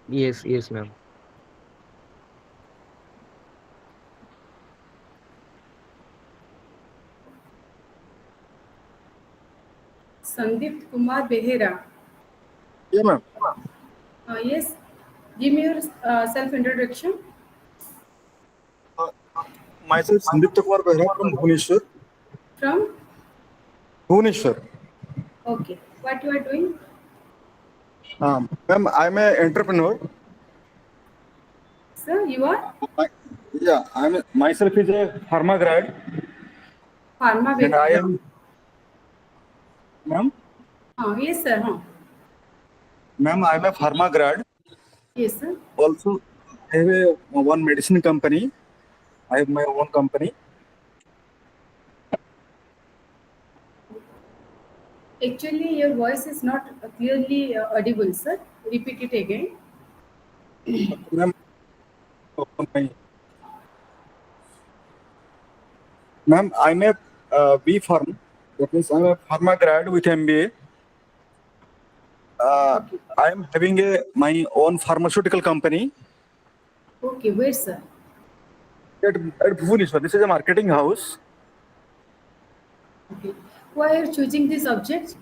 Yes, ma'am. Sandeep Kumar Behera. Yeah, ma'am. Yes, give me your self introduction. Uh, Myself, Sandeep Kumar Behra from Bhubaneswar. From? Bhubaneswar. Okay, what you are doing? Ma'am, I'm an entrepreneur. Sir, you are I, yeah, I'm myself is a pharma grad, pharma and I background. am, ma'am, Yes, sir. ma'am, I'm a pharma grad. Yes, sir. Also, I have a one medicine company. I have my own company. Actually, your voice is not clearly audible, sir. Repeat it again. Ma'am, my, ma'am, I'm a B Farm. That means I'm a pharma grad with MBA. Uh, Okay. I'm having a my own pharmaceutical company Okay, wait, sir. at Bhubaneswar. This is a marketing house. Okay. Why are you choosing this subject?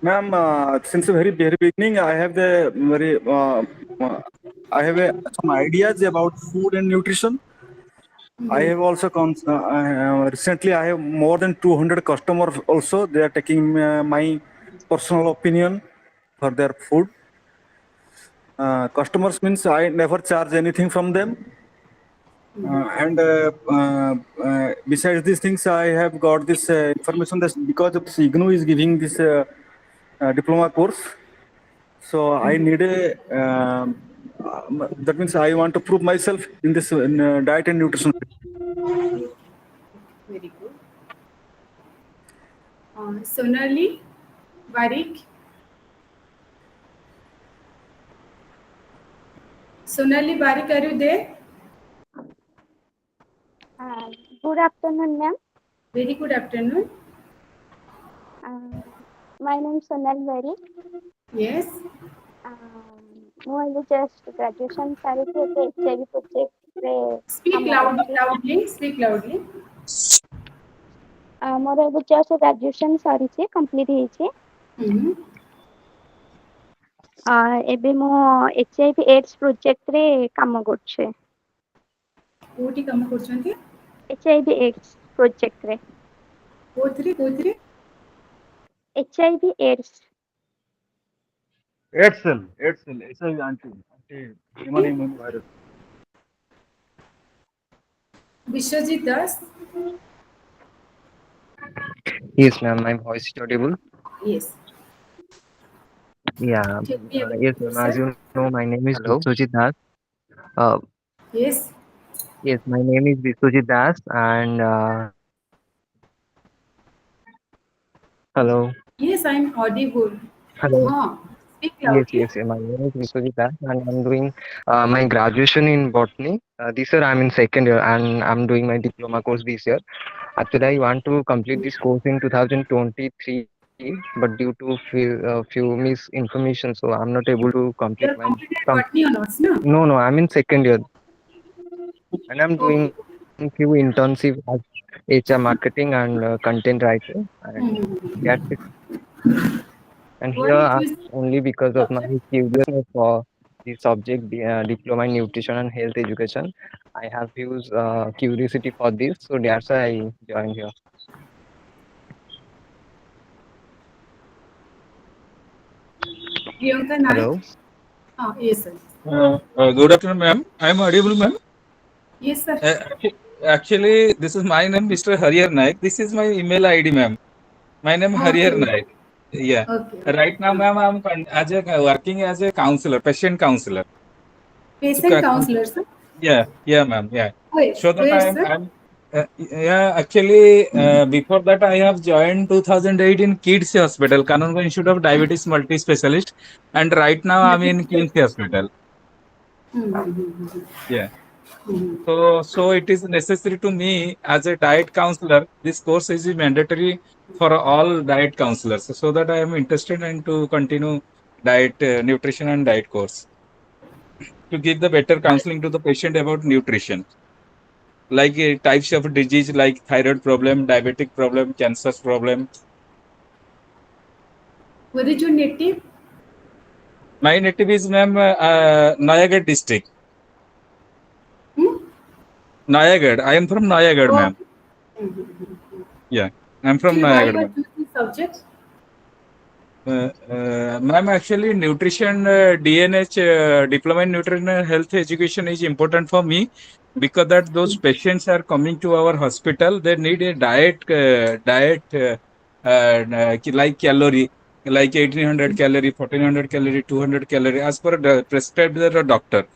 Ma'am, since the very beginning, I have the I have some ideas about food and nutrition. I have also recently I have more than 200 customers. Also, they are taking my personal opinion for their food. Customers means I never charge anything from them. And besides these things, I have got this information that because of Signu is giving this diploma course. So I need a that means I want to prove myself in this diet and nutrition. Very good. Sonali Barik. Sonali Barik, are you there? Uh, Good afternoon, ma'am. Very good afternoon. Uh, My name is Sonal Bari. Yes. ମୁଁ ଏବେ just graduation ସାରିକି ଏବେ HIV ପ୍ରୋଜେକ୍ଟରେ Speak କାମ loudly, କରୁଛି। loudly. Speak loudly. ମୋର ଏବେ just graduation ସରିଛି, complete ହେଇଛି। Mm-hmm. ଏବେ ମୁଁ HIV AIDS ପ୍ରୋଜେକ୍ଟରେ କାମ କରୁଛି। କୋଉଠି କାମ କରୁଛନ୍ତି? HIV AIDS ପ୍ରୋଜେକ୍ଟରେ। କୋଉଥିରେ? HIV AIDS। Edsel, HIV human immune virus. Vishwajit Das. Yes, ma'am. My voice is audible. Yes. Yeah. Tell me about Yes, ma'am. As yourself. you know, my name is Hello. Biswajit Das. Uh, Yes. yes, my name is Biswajit Das, and hello, Yes, I'm audible. hello. Speak Yes, loudly. yes. My name is Biswajit Das, and I'm doing my graduation in botany. This year, I'm in second year, and I'm doing my diploma course this year. Actually, I want to complete this course in 2023, but due to few misinformation, so I'm not able to complete You're my. completed botany honors, no? No, I'm in second year, and I'm Okay. doing few internship as HR marketing and content writing, and Hmm. that's it. And Why here, you choose only because of my subject? curiousness for the subject, diploma in nutrition and health education, I have used curiosity for this, so that's why I joined here. Priyanka Naik? Hello. Yes, sir. Good afternoon, ma'am. I'm audible, ma'am. Yes, sir. Uh, Actually, this is my name, Mr. Harihar Naik. This is my email ID, ma'am. My name Okay, Harihar okay. Naik. Yeah. Okay, Right now, okay. ma'am, I'm working as a counselor, patient counselor. So, Patient counselor, sir. yeah, ma'am. Yeah. So that Where, sir? yeah, actually, before that, I have joined 2008 in Kids Hospital, Kanungo Institute of Diabetes Multi Specialist, and right now I'm in Kids Hospital. Mm-hmm. Yeah. Mm-hmm. So it is necessary to me as a diet counselor. This course is mandatory for all diet counselors, so that I am interested in to continue diet, nutrition and diet course. to give the better counseling to the patient about nutrition, like types of disease like thyroid problem, diabetic problem, cancer problem. What is your native? My native is, ma'am, Nayagarh district. Hmm? Nayagarh. I am from Nayagarh, Oh. ma'am. Yeah, I'm from Actually, why Nayagarh, you are ma'am. choosing subject? Ma'am, actually, nutrition, DNH, diploma in nutrition health education is important for me because that those patients are coming to our hospital. They need a like calorie, like 1800 calorie, 1400 calorie, 200 calorie, as per the prescribed the doctor.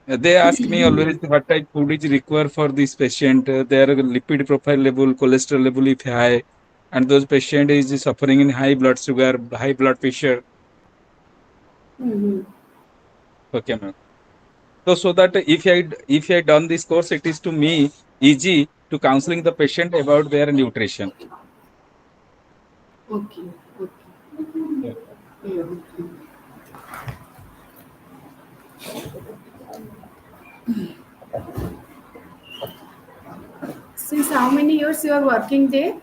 They ask me always what type food is required for this patient. Their lipid profile level, cholesterol level if high, and those patient is suffering in high blood sugar, high blood pressure. Mm-hmm. Okay, ma'am. So that if I done this course, it is to me easy to counseling the patient about their nutrition. Okay. Okay. Yeah. Mm-hmm. Since how many years you are working there?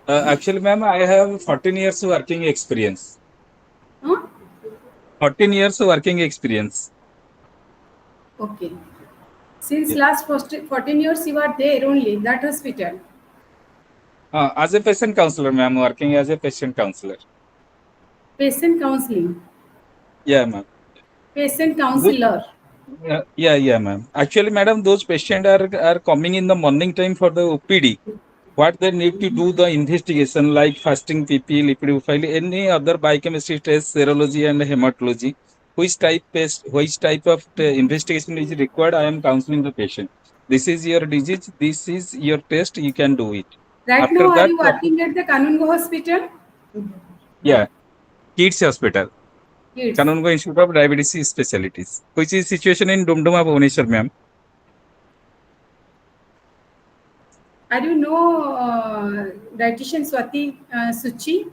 Actually, ma'am, I have 14 years working experience. Huh? 14 years working experience. Okay. Since Yeah. last 14 years you are there only, that hospital. As a patient counselor, ma'am, working as a patient counselor. Patient counseling. Yeah, ma'am. Patient counselor. Yeah, ma'am. Actually, madam, those patients are coming in the morning time for the OPD. What they need to do the investigation like fasting PP, lipid profile, any other biochemistry test, serology and hematology. Which type of investigation is required? I am counseling the patient. This is your disease. This is your test. You can do it. Right After now, are that, you working at the Kanungo Hospital? yeah, Kids Hospital, Kids. Kanungo Institute of Diabetes Specialties, which is situation in Dumduma, Bhubaneswar, ma'am. Are you know dietitian Swati Suchi?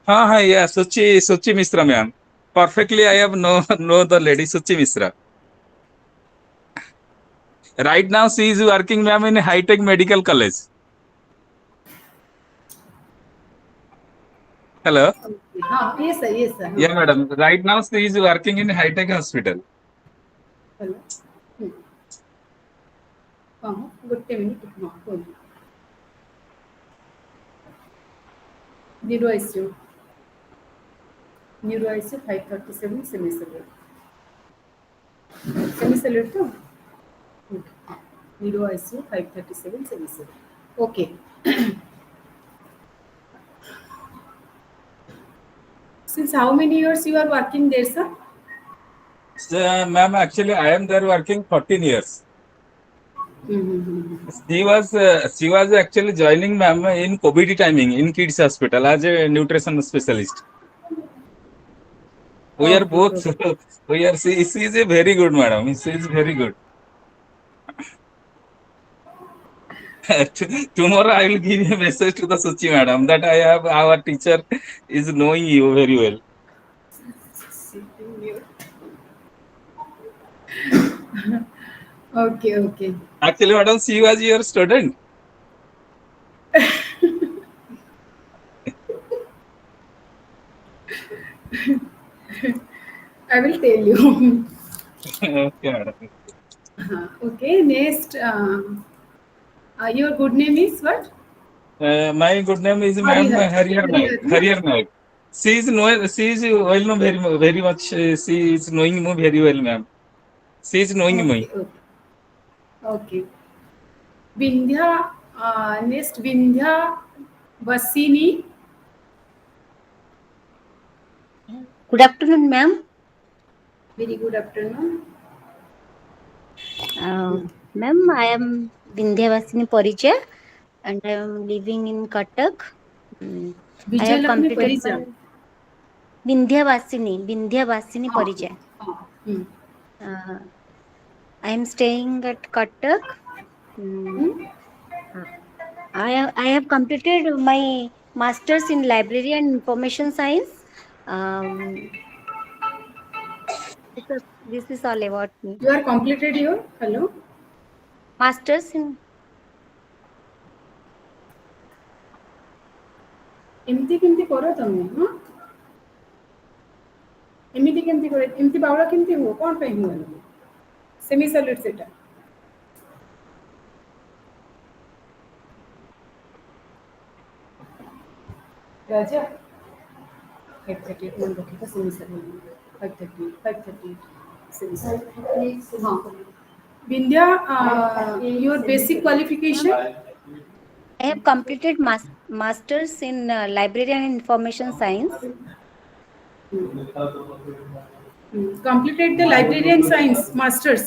Yeah, Suchi Misra, ma'am. Perfectly, I have know the lady Suchi Misra. Right now, she is working, ma'am, in High Tech Medical College. Hello. Yes, sir. Yes, sir. Yeah, madam. Right now, she is working in High Tech Hospital. Hello. Good minute. Neuro ICU. Neuro ICU 537 semi-solid. Semi-solid to? Neuro ICU 537 semi-solid. Okay. Since how many years you are working there, sir? So, ma'am, actually, I am there working 14 years. Mm-hmm. She was actually joining, ma'am, in COVID timing in Kids Hospital as a nutrition specialist. We are Okay. both. Okay. She is a very good madam. She is very good. Tomorrow I will give a message to the Suchi madam that I have our teacher is knowing you very well. Okay. Okay. Actually, madam, she was your student. I will tell you. Okay, madam. Okay. Next, your good name is what? My good name is ma'am Harihar. Harihar Naik. Harihar, na? Harihar Naik. She is well known very much. She is knowing me very well, ma'am. She is knowing Okay. me. Okay. Okay. Vindhya. Next, Vindhya Vasini. Good afternoon, ma'am. Very good afternoon. Ma'am, I am Vindhyavasini Paricha and I am living in Cuttack. I have Vijayalakshmi completed my Parija. Vindhyavasini Ah, Paricha. hmm. I am staying at Cuttack. Hmm? I have completed my masters in library and information science. Um, This is all about me. You are completed your hello. Masters in ଏମିତି କେମିତି କର ତମେ ହଁ ଏମିତି କେମିତି କର ଏମିତି ବାଉଳା କେମିତି ହୁଅ କ'ଣ ପାଇଁ ହୁଅ ସେମି ସଲିଡ୍ ସେଟା ରାଜା 538 मन रखेगा सेमी सलिड 538 सेमी सलिड हाँ Vindhya your basic qualification I have completed masters in library and information science. Completed the librarian science masters.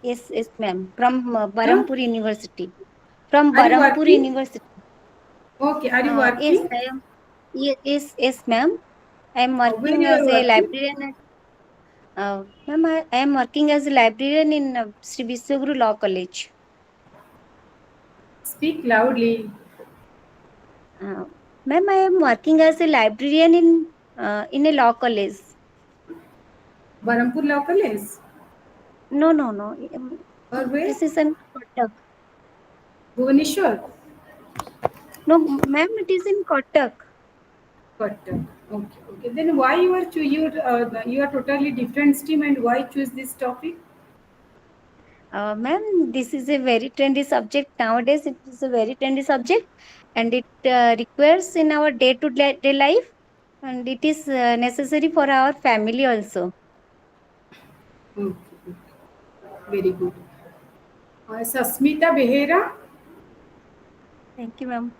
Yes, ma'am. From Barampur University. From Are you Barampur working? University. Okay, are you Yes, working? I am. Yes, ma'am. I am Where working you are as a working? librarian. Ma'am, I am working as a librarian in Sri Viswaguru Law College. Speak loudly. Ma'am, I am working as a librarian in a law college. Barampur Law College. No. Or where? This is in Kotak. Bhubaneswar. No, ma'am, it is in Kotak. Kotak. Okay. Then why you are totally different stream and why choose this topic? Ma'am, this is a very trendy subject nowadays. It is a very trendy subject, and it requires in our day-to-day life, and it is necessary for our family also. Okay. Very good. Sasmita Behera. Thank you, ma'am.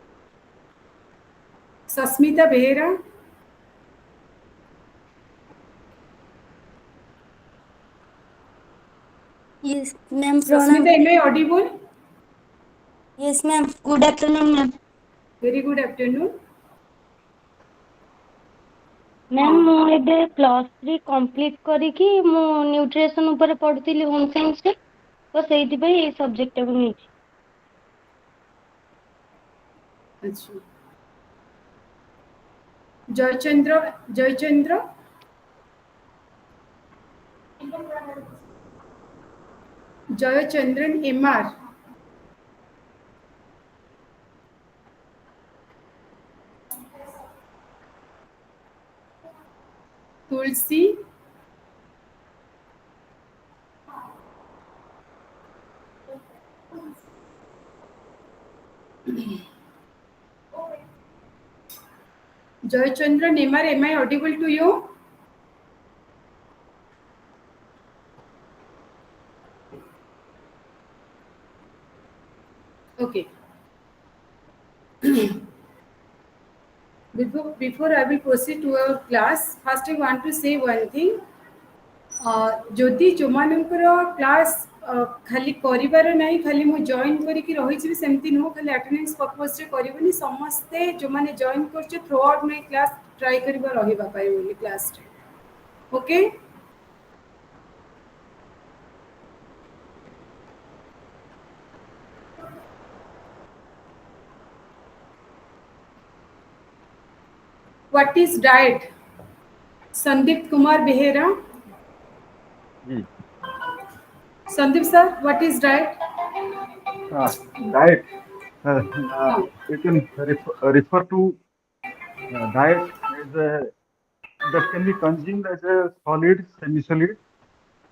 Sasmita Behera. Yes, ma'am. Sasmita, am I audible? Yes, ma'am. Good afternoon, ma'am. Very good afternoon. Ma'am ମୁଁ ଏବେ +3 complete କରିକି ମୁଁ nutrition ଉପରେ ପଢ଼ୁଥିଲି home ସାଇନ୍ସରେ ତ ସେଇଥିପାଇଁ ଏଇ ସବଜେକ୍ଟଟାକୁ ନେଇଛି। अच्छा Jayachandra Jayachandran MR Tulsi Joychandran MR, am I audible to you? Okay. Before I will proceed to our class, first I want to say one thing. जदि जो मानकर क्लास खाली करिवार नहीं खाली मु जॉइन करिक रही सेमती नुह खाली अटेंडेंस पर्पस रे करबनी समस्ते जो माने जॉइन करछ through out my class try करबा रहिबा पाए बोली क्लास रे okay what is diet Sandeep Kumar Behera Sandeep sir, what is diet? Diet. You can refer to diet as that can be consumed as a solid, semi-solid,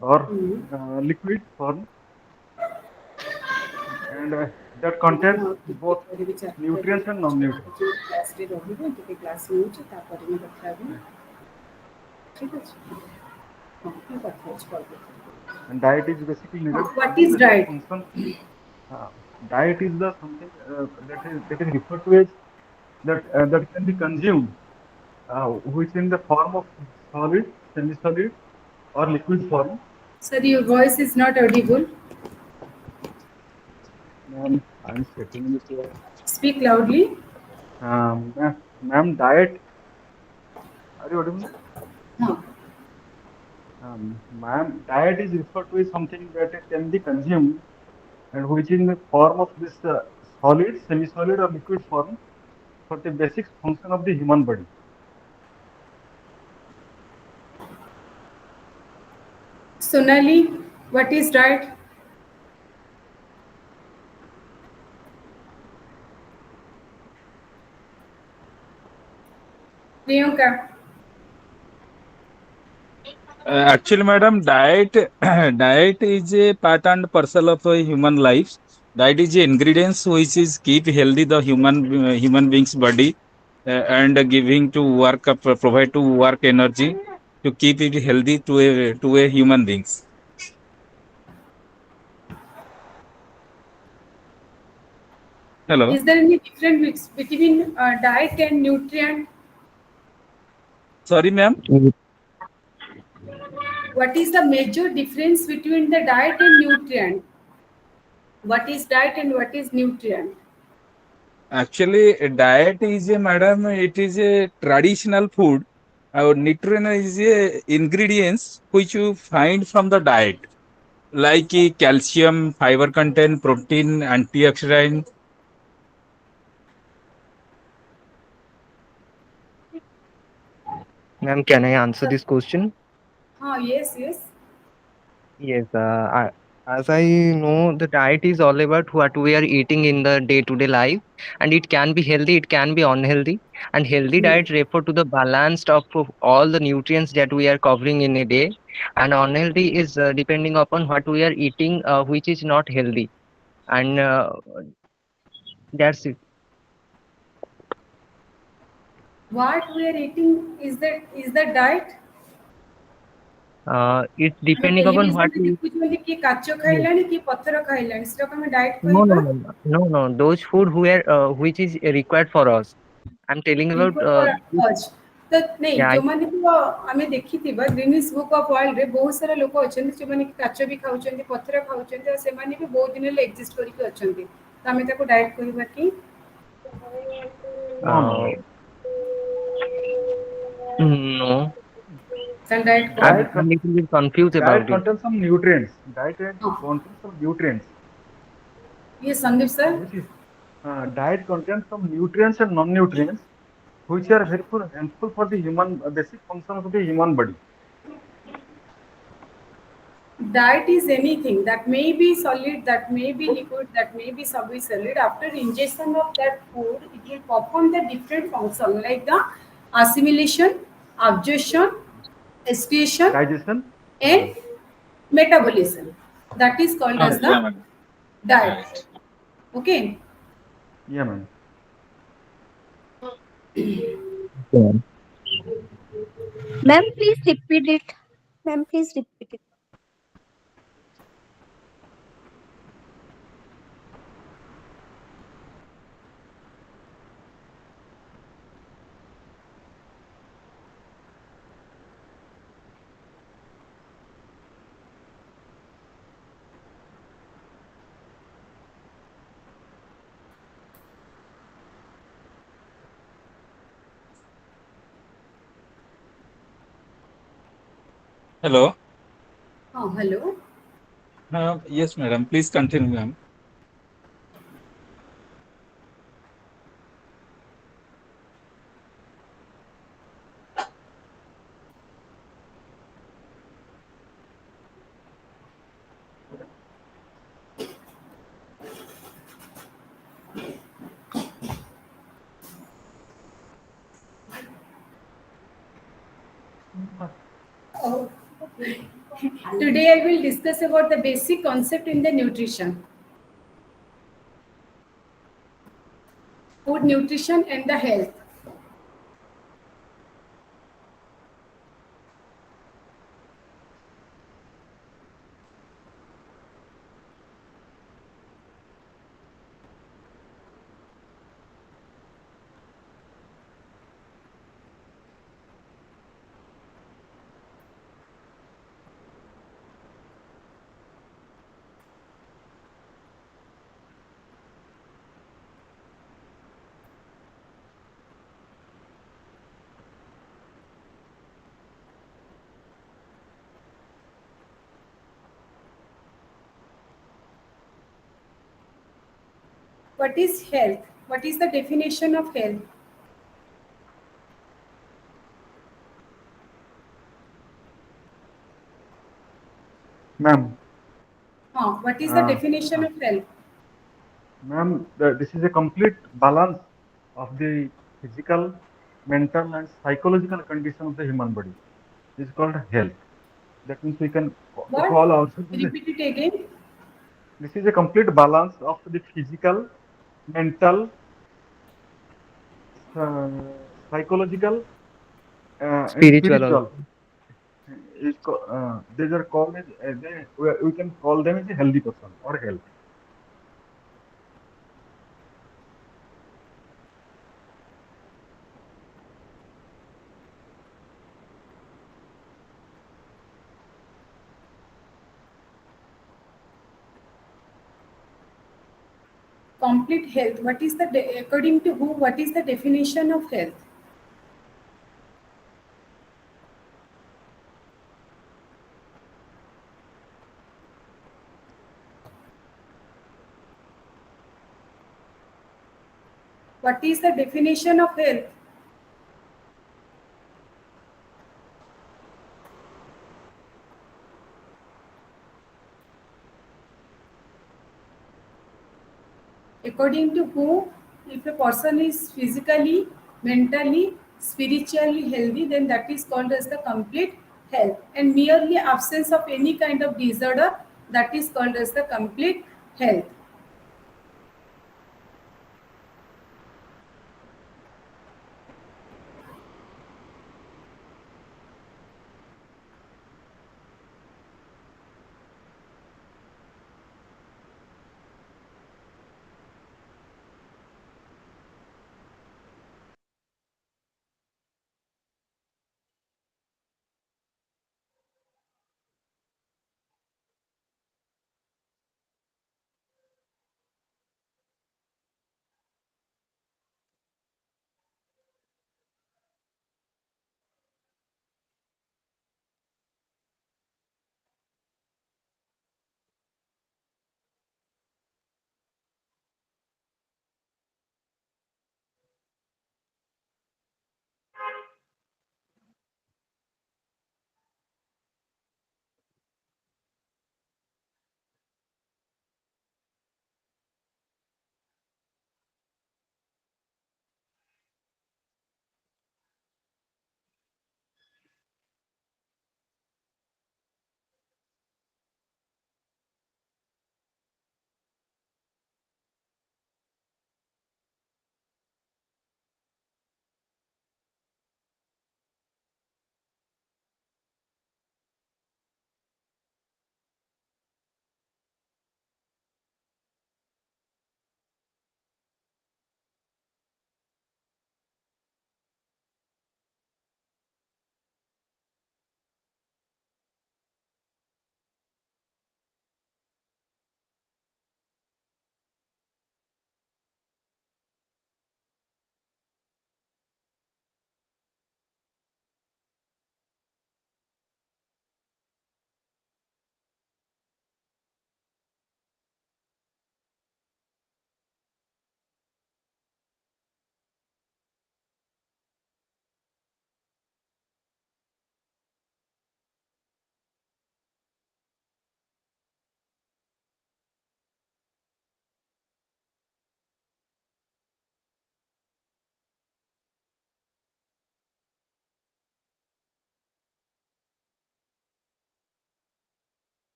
or liquid form, and that contains both nutrients and non-nutrients. And diet is basically needed. What is diet? Diet is the something that is referred to as that can be consumed, which in the form of solid, semi-solid, or liquid form. Sir, your voice is not audible. I'm checking this. Speak loudly. Ma'am, diet. Are you audible? No. Ma'am, diet is referred to as something that it can be consumed and which in the form of this solid, semi-solid, or liquid form for the basic function of the human body. Sonali, what is diet? Priyanka. Actually, madam, diet diet is a part and parcel of a human life. Diet is a ingredients which is keep healthy the human being's body and giving to work provide to work energy to keep it healthy to a human beings. Hello, Is there any difference between diet and nutrient? sorry, ma'am. What is the major difference between the diet and nutrient? What is diet and what is nutrient? Actually, a diet is a madam. It is a traditional food. Our nutrient is a ingredients which you find from the diet, like calcium, fiber content, protein, antioxidant. Ma'am, can I answer this question? Yes, yes. Yes, as I know, the diet is all about what we are eating in the day-to-day life, and it can be healthy, it can be unhealthy. And healthy Hmm. diet refer to the balanced of all the nutrients that we are covering in a day, and unhealthy is depending upon what we are eating, which is not healthy, and that's it. What we are eating is the diet? It's ଆମେ depending upon what ଟେଲିଭିଜନରେ we. ଦେଖୁଛନ୍ତି କିଏ କାଚ Yes. ଖାଇଲାଣି କିଏ ପଥର ଖାଇଲାଣି ସେଟାକୁ ଆମେ diet No, no, କହିବା। no, no, no, no. Those food which is required for us. I'm telling about Equal for us। ତ ନାଇଁ yeah. ଯୋଉମାନେ ତ ଆମେ ଦେଖିଥିବା ଗ୍ରିନିସ୍ ବୁକ୍ ଅଫ୍ ୱାର୍ଲଡରେ ବହୁତ ସାରା ଲୋକ ଅଛନ୍ତି ଯୋଉମାନେ କି କାଚ ବି ଖାଉଛନ୍ତି ପଥର ଖାଉଛନ୍ତି ଆଉ ସେମାନେ ବି ବହୁତ ଦିନ ହେଲା ଏକ୍ଜିଷ୍ଟ କରିକି ଅଛନ୍ତି ତ ଆମେ ତାକୁ ଡାଏଟ୍ କହିବା କି? No, no. Uh, no, ତାହେଲେ ଡାଏଟ୍ କଣ? Diet I'm little bit confused diet about it. contains some nutrients. Diet ହଁ contains some nutrients. ଇଏ Sandeep sir. Which is diet contains some nutrients and non-nutrients which are helpful for the human basic functions of the human body. Diet is anything that may be solid, that may be liquid, that may be semi-solid. After ingestion of that food, it will perform the different function like the assimilation, absorption, excretion, Digestion. and metabolism. That is called as Yeah, the madam. diet. Right. Okay. Yeah, man. Yeah. Ma'am, please repeat it. Ma'am, please repeat it. Hello. Hello. Yes, madam. Please continue, ma'am. Oh. Today I will discuss about the basic concept in the nutrition, food nutrition and the health. What is health? What is the definition of health? ma'am. What is the Uh, definition uh, of health? Ma'am, this is a complete balance of the physical, mental, and psychological condition of the human body. This is called health. That means we can What? call ourselves as Repeat it again. this is a complete balance of the physical, mental, psychological, and Spiritual also. spiritual. These are called as we can call them as a healthy person or health. Complete health. What is the according to who? What is the definition of health? What is the definition of health? According to who, if a person is physically, mentally, spiritually healthy, then that is called as the complete health. And merely absence of any kind of disorder, that is called as the complete health.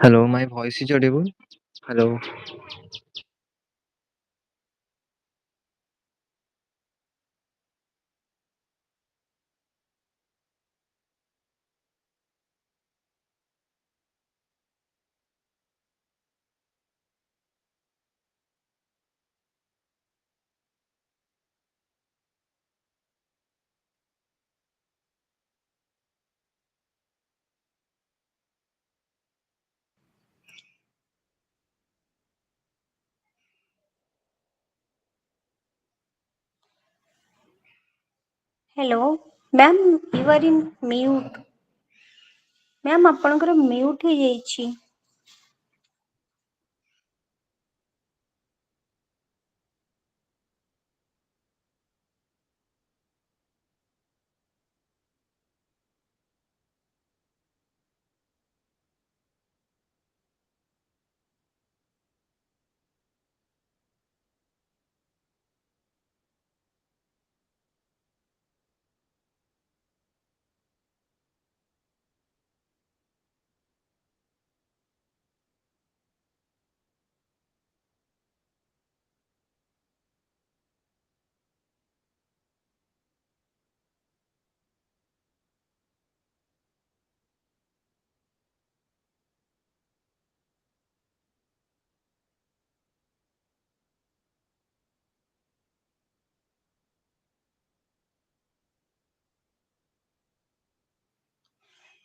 Hello, my voice is audible. Hello. Hello ma'am, you are in mute. Ma'am आपणकर mute हो जाइछि।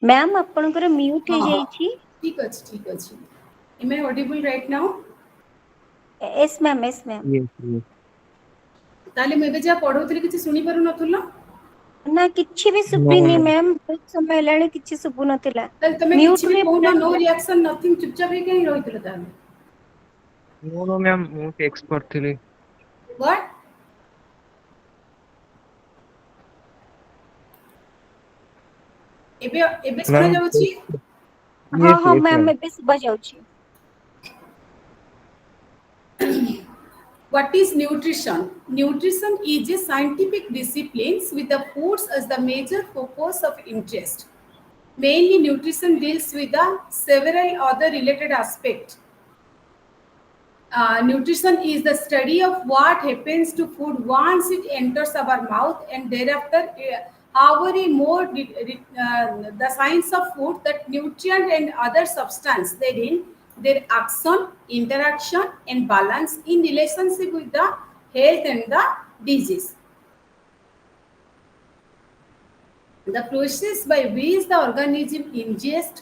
Ma'am आपणकर mute हो हाँ हाँ जाइछि। ठीक अच्छे ठीक अच्छे। Am I audible right now? Yes ma'am, yes ma'am. Yes, yes. ताले मैं जहाँ पढ़ौଥିଲି କିଛି ଶୁଣି ପାରୁ ନଥିଲ? ना किछि भी No, सुबिनी no, मैम, बहुत समय हेलाणी किछि सुबु नथिला। ताले तमे म्यूट କିଛି ବି रे पूरा କହୁନ, नो थिला। रिएक्शन नथिंग, चुपचाप ही कहीं ରହିଥିଲ ताले? no, no, ma'am. ମୁଁ text କରିଥିଲି। व्हाट? ଏବେ ଏବେ ଶୁଣା Ma'am, ଯାଉଛି? हाँ yes, हाँ yes, मैम, ma'am. एबे सुबा जाउछि। What is nutrition? Nutrition is a scientific discipline with the foods as the major focus of interest. Mainly, nutrition deals with the several other related aspects. Nutrition is the study of what happens to food once it enters our mouth and thereafter, however, the science of food, that nutrient and other substance therein, their action, interaction, and balance in relationship with the health and the disease. The process by which the organism ingest,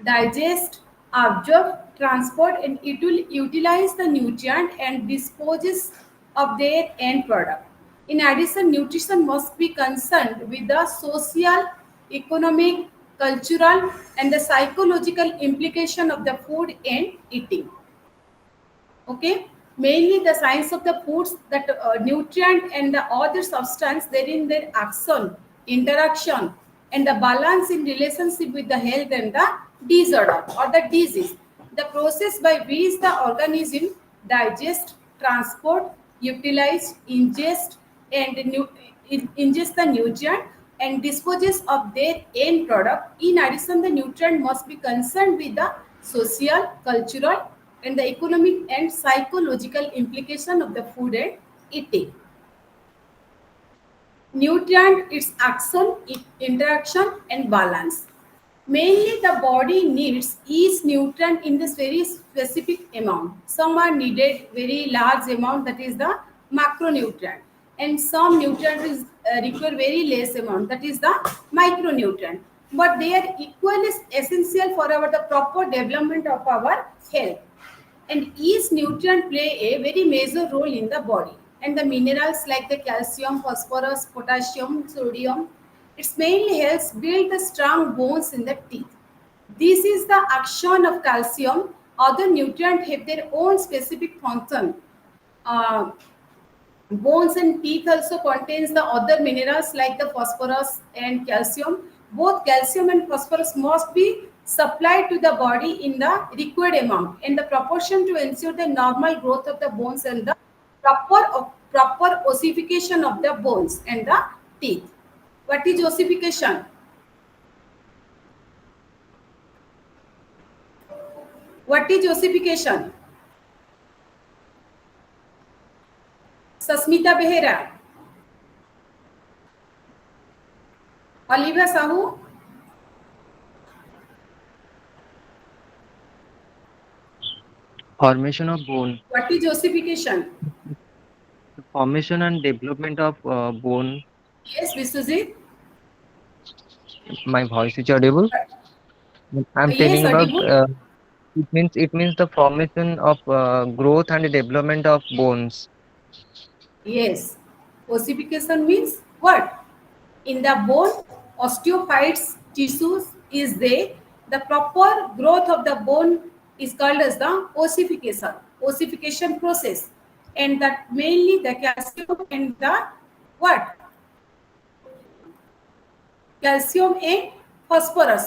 digest, absorb, transport, and utilize the nutrient and disposes of their end product. In addition, nutrition must be concerned with the social, economic, cultural, and the psychological implication of the food and eating. Okay, mainly the science of the foods, that nutrient and the other substance therein, their action, interaction, and the balance in relationship with the health and the disorder or the disease. The process by which the organism digest, transport, utilize, ingest, and ingest the nutrient and disposes of their end product. In addition, the nutrient must be concerned with the social, cultural, and the economic and psychological implication of the food and eating. Nutrient, its action, interaction, and balance. Mainly, the body needs each nutrient in this very specific amount. Some are needed very large amount, that is the macronutrient, and some nutrient is require very less amount, that is the micronutrient. But they are equally essential for our the proper development of our health, and each nutrient play a very major role in the body, and the minerals like the calcium, phosphorus, potassium, sodium, it mainly helps build the strong bones in the teeth. This is the action of calcium. Other nutrients have their own specific function. uh, Bones and teeth also contains the other minerals like the phosphorus and calcium. Both calcium and phosphorus must be supplied to the body in the required amount and the proportion to ensure the normal growth of the bones and the proper ossification of the bones and the teeth. What is ossification? What is ossification? Sasmita Behera, Olivia Sahu, Formation of bone. what is ossification? Formation and development of bone. Yes, Vishwajit. My voice is audible. I'm Yes, telling about audible. it means the formation of growth and development of bones. Yes. Ossification means what? In the bone, osteophytes tissues is there. The proper growth of the bone is called as the ossification process. And that mainly the calcium and the what? Calcium and phosphorus.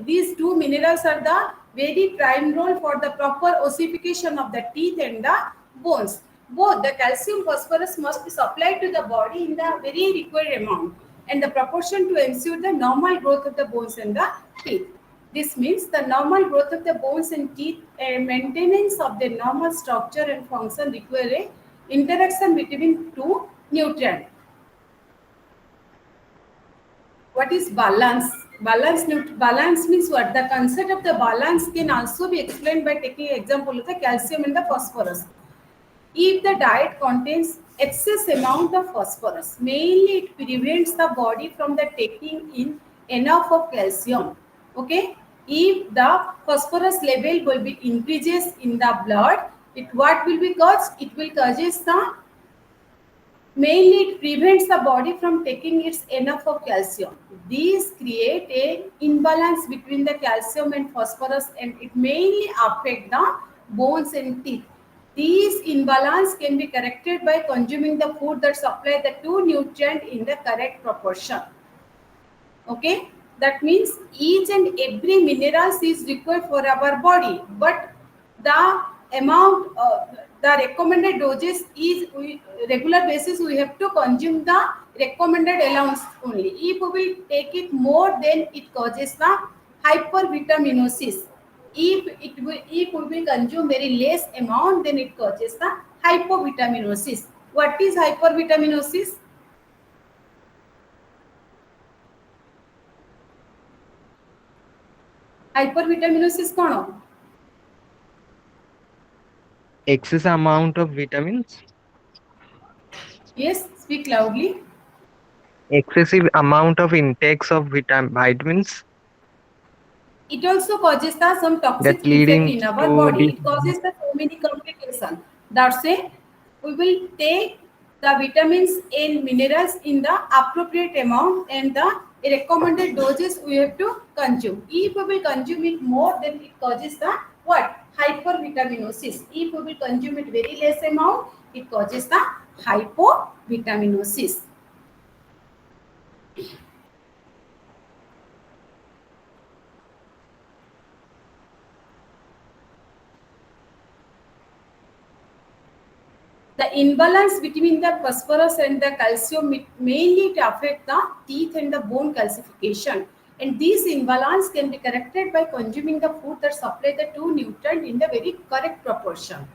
These two minerals are the very prime role for the proper ossification of the teeth and the bones. Both the calcium phosphorus must be supplied to the body in the very required amount and the proportion to ensure the normal growth of the bones and the teeth. This means the normal growth of the bones and teeth and maintenance of their normal structure and function require a interaction between two nutrients. What is balance? Balance means what? The concept of the balance can also be explained by taking example of the calcium and the phosphorus. If the diet contains excess amount of phosphorus, mainly it prevents the body from the taking in enough of calcium. Okay, if the phosphorus level will be increases in the blood, it what will be caused? It will causes the mainly it prevents the body from taking its enough of calcium. These create a imbalance between the calcium and phosphorus and it mainly affect the bones and teeth. These imbalance can be corrected by consuming the food that supply the two nutrients in the correct proportion. Okay, that means each and every minerals is required for our body, but the amount the recommended doses is regular basis we have to consume the recommended allowance only. If we will take it more, then it causes the hypervitaminosis. If we will consume very less amount, then it causes the hypovitaminosis. What is hypervitaminosis? Hypervitaminosis कौन हो? Excess amount of vitamins. Yes, speak loudly. Excessive amount of intakes of vitamins It also causes some toxic that effect leading in our to body. It causes the so many complications. That's why we will take the vitamins and minerals in the appropriate amount and the recommended doses we have to consume. If we will consume it more, then it causes the what? Hypervitaminosis. If we will consume it very less amount, it causes the hypovitaminosis. The imbalance between the phosphorus and the calcium mainly affect the teeth and the bone calcification. And this imbalance can be corrected by consuming the food that supply the two nutrients in the very correct proportion.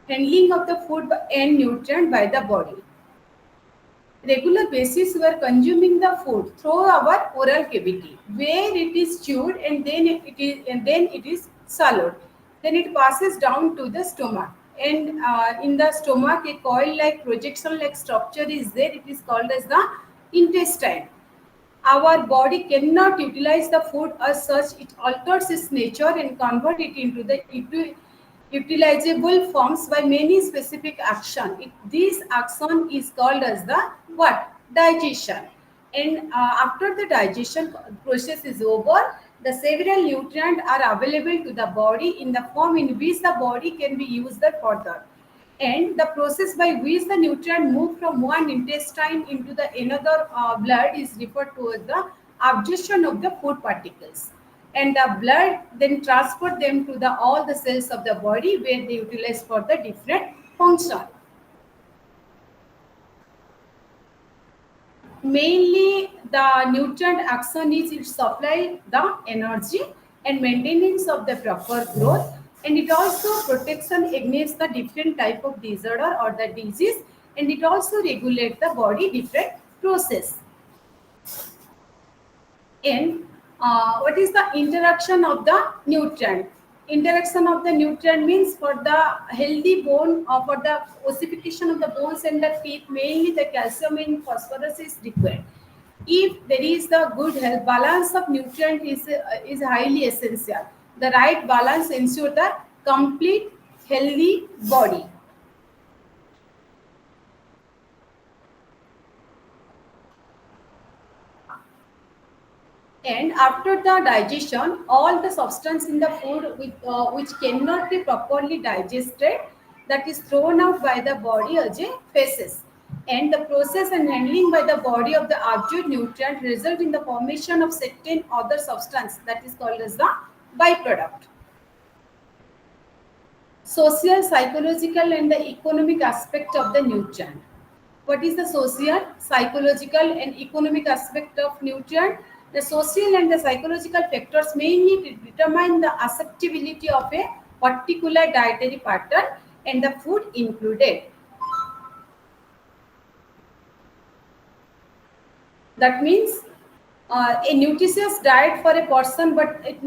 Handling of the food and nutrient by the body. Regular basis we are consuming the food through our oral cavity where it is chewed and then it is swallowed. Then it passes down to the stomach and in the stomach a coil like projection like structure is there. It is called as the intestine. Our body cannot utilize the food as such. It alters its nature and convert it into the utilizable forms by many specific action. This action is called as the what? Digestion. And after the digestion process is over, the several nutrients are available to the body in the form in which the body can be used further. And the process by which the nutrient move from one intestine into the another blood is referred to as the absorption of the food particles, and the blood then transport them to the all the cells of the body where they utilize for the different function. Mainly the nutrient action is it supply the energy and maintenance of the proper growth, and it also protection against the different type of disorder or the disease, and it also regulate the body different process. And what is the interaction of the nutrient? Interaction of the nutrient means for the healthy bone or for the ossification of the bones and the teeth, mainly the calcium and phosphorus is required. If there is the good health, balance of nutrient is highly essential. The right balance ensure the complete healthy body. And after the digestion, all the substance in the food which cannot be properly digested, that is thrown out by the body as a feces. And the process and handling by the body of the absorbed nutrient result in the formation of certain other substance that is called as the byproduct. Social, psychological, and the economic aspect of the nutrient. What is the social, psychological, and economic aspect of nutrient? The social and the psychological factors mainly determine the acceptability of a particular dietary pattern and the food included. That means a nutritious diet for a person, but it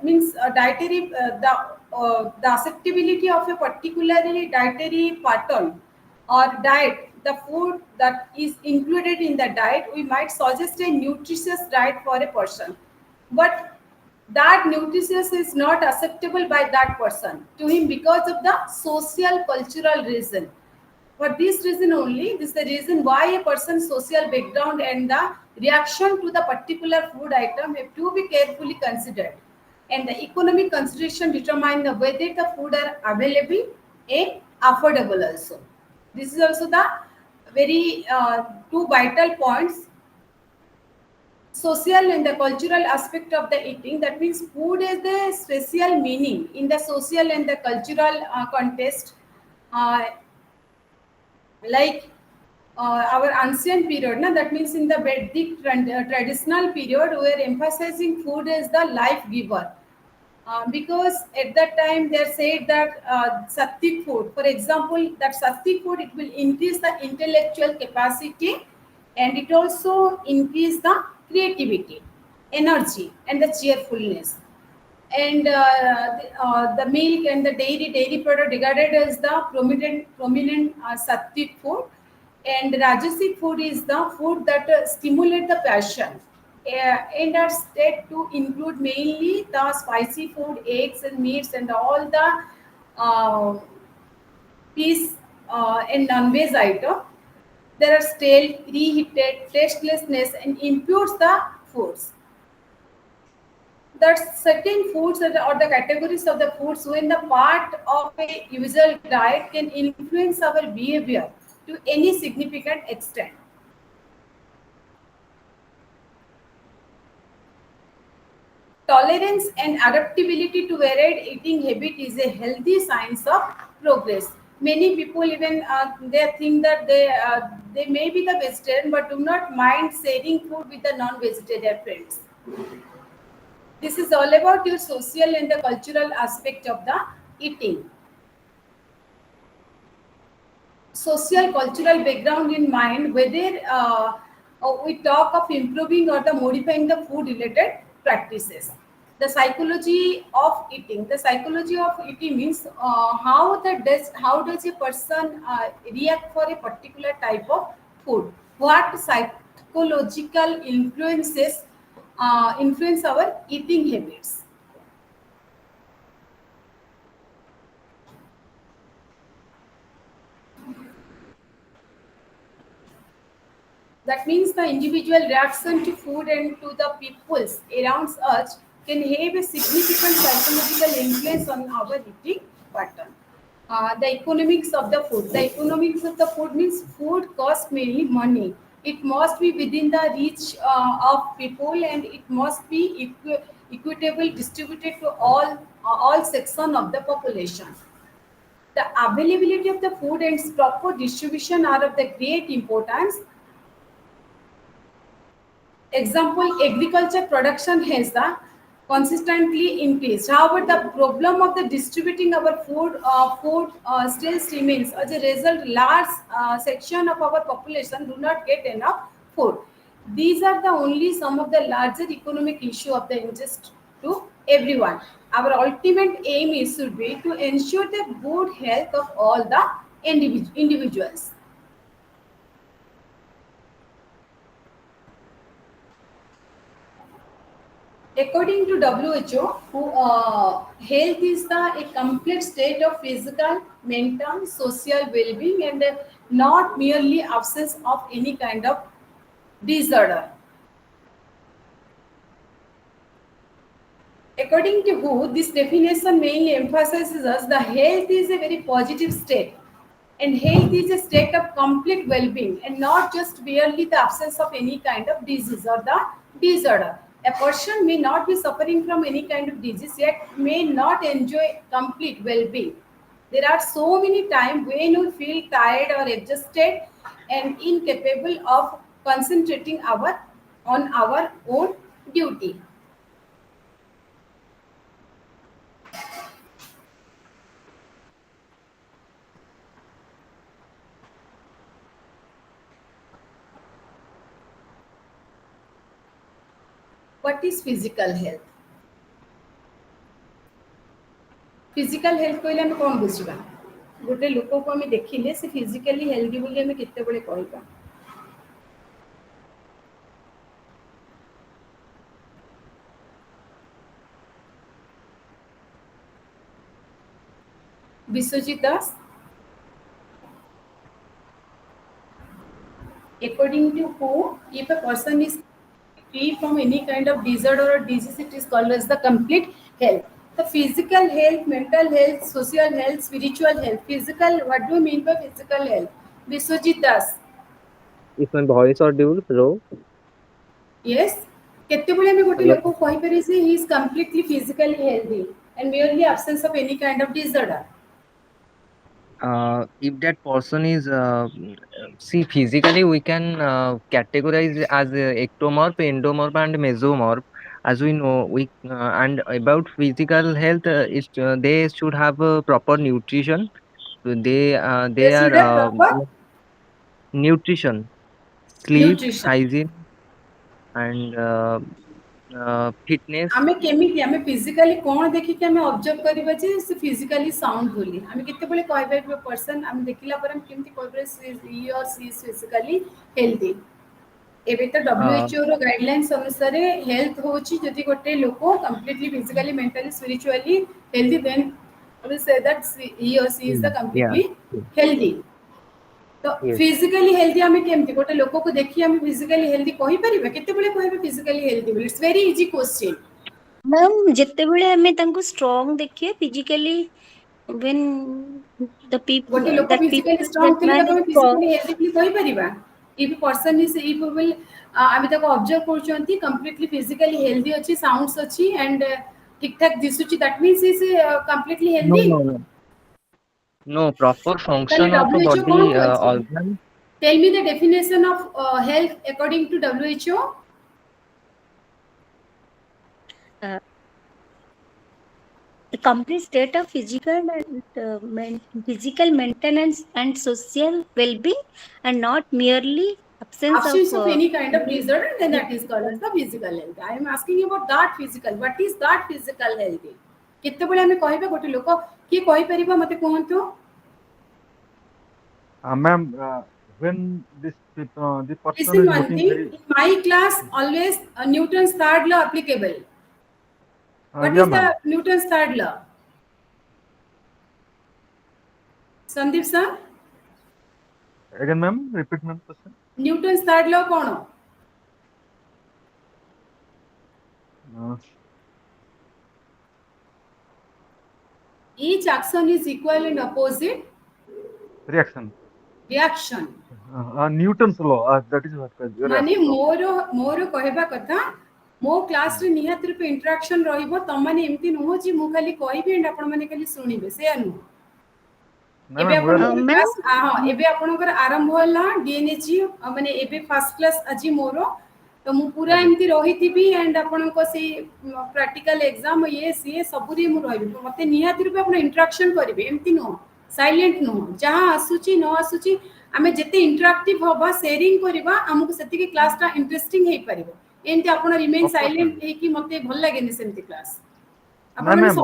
means a dietary the acceptability of a particularly dietary pattern or diet, the food that is included in the diet, we might suggest a nutritious diet for a person, but that nutritious is not acceptable by that person to him because of the social cultural reason. For this reason only, this is the reason why a person's social background and the reaction to the particular food item have to be carefully considered. And the economic consideration determine the whether the food are available and affordable also. This is also the very two vital points. Social and the cultural aspect of the eating, that means food is the special meaning in the social and the cultural context. Uh, like our ancient period, that means in the Vedic traditional period, we are emphasizing food as the life giver. Because at that time they said that sattvic food, for example, that sattvic food it will increase the intellectual capacity, and it also increase the creativity, energy, and the cheerfulness. And the milk and the dairy product regarded as the prominent sattvic food, and rajasic food is the food that stimulate the passion, and are said to include mainly the spicy food, eggs and meats, and all the uh, fish and non-veg item. There are stale, reheated, tastelessness, and impures the foods. That certain foods or the categories of the foods when the part of a usual diet can influence our behavior to any significant extent. Tolerance and adaptability to varied eating habit is a healthy signs of progress. Many people even they think that they may be the vegetarian but do not mind sharing food with the non-vegetarian friends. This is all about your social and the cultural aspect of the eating. Social cultural background in mind, whether we talk of improving or the modifying the food related practices. The psychology of eating. The psychology of eating means how does a person react for a particular type of food? What psychological influences influence our eating habits? That means the individual reaction to food and to the peoples around us can have a significant psychological influence on our eating pattern. The economics of the food. The economics of the food means food costs mainly money. It must be within the reach of people, and it must be equitable distributed to all section of the population. The availability of the food and its proper distribution are of the great importance. Example, agriculture production has the consistently increased. However, the problem of the distributing our food still remains. As a result, large section of our population do not get enough food. These are the only some of the larger economic issue of the interest to everyone. Our ultimate aim is should be to ensure the good health of all the individuals. According to WHO, health is a complete state of physical, mental, social well-being, and not merely absence of any kind of disorder. According to WHO, this definition mainly emphasizes us the health is a very positive state, and health is a state of complete well-being, and not just merely the absence of any kind of disease or the disorder. A person may not be suffering from any kind of disease yet may not enjoy complete well-being. There are so many times when we feel tired or exhausted and incapable of concentrating on our own duty. What is physical health? Physical health कहले आम कौन बुझा गोटे लोक को आम देखिले से फिजिकली हेल्दी बोली आम केतेबेले कहबा Biswajit Das, according to who, if a person is free from any kind of disorder or disease, it is called as the complete health. The physical health, mental health, social health, spiritual health. Physical, what do you mean by physical health? Biswajit Das, Is my voice audible? Hello? yes. କେତେବେଳେ ଆମେ ଗୋଟେ Hello? ଲୋକ କହିପାରିବେ ଯେ he is completely physically healthy and merely absence of any kind of disorder. If that person is, see, physically we can categorize as ectomorph, endomorph, and mesomorph. As we know, and about physical health, they should have proper nutrition. So They they are should have proper nutrition, sleep, nutrition. hygiene, and fitness. आमे केमिति आमे physically कोन देखि के आमे observe करबा जे से physically sound बोली आमे केते बेले कहबा कि पर्सन आमे देखिला पर हम केमति कहबा से ही or she is physically healthy एबे त Uh, WHO रो गाइडलाइंस अनुसार हेल्थ होची जति गोटे लोको completely physically mentally spiritually healthy then we say that he or she is the yeah. Completely healthy तो Yes. फिजिकली हेल्दी आमे केमति गोटे लोको को देखि आमे फिजिकली हेल्दी कहि परिबा केते बेले कहबा फिजिकली हेल्दी बोली it's very easy question ma'am जितेबेले हमें तांको स्ट्रांग देखिए फिजिकली when the people गोटे लोक that physically people strong that थिले man तक is हम strong. फिजिकली हेल्दी भी कहि परिबा if person is if will आमे तक ऑब्जर्व करछंती कंप्लीटली फिजिकली हेल्दी अछि साउंड्स अछि एंड ठीक ठाक दिसुची that means is completely No, healthy no, no. No, proper ताले function of a WHO कोन body कहछि organ. Tell me the definition of health according to WHO uh, the complete state of physical and physical maintenance and social well-being and not merely absence of any kind of any disorder then that is called as the physical health I am asking about that physical what is that physical health केते बेले हमें कहबे गोटे लोक की कहि परिबा मते कहंतो Ma'am, when the person listen is one looking thing very, in my class always Newton's third law applicable what yeah, is the ma'am. Newton's third law Sandeep sir Again, ma'am, repeat, ma'am, question. Newton's third law cone Uh, each action is equal and opposite reaction. reaction. Newton's law. That is what you're माने asking. मोर कहबा कथा मो class रे निहात रूप interaction रहिबो त माने एमती नुहो जी मु खाली कहबी एंड आपण माने खाली सुनिबे से अनु No, एबे ma'am, आपण ma'am, क्लास हां एबे आपनकर आरंभ होला डीएनएजी माने एबे फर्स्ट क्लास अजी मोरो तो मु पूरा Okay. एमती रहिथिबी एंड आपनको से प्रैक्टिकल एग्जाम ये सी सबुरी मु रहिबी मते निहात रूप आपण इंटरेक्शन करिवे एमती नो साइलेंट नो जहां आसुची न आसुची आमे जेते इंटरैक्टिव होबा शेयरिंग करबा हमकु सेति के क्लासटा इंटरेस्टिंग हे परिबो एमती आपण remain Of course, silent ma'am. हे कि मते भल लागेनी सेमती क्लास No, आपण ma'am. सब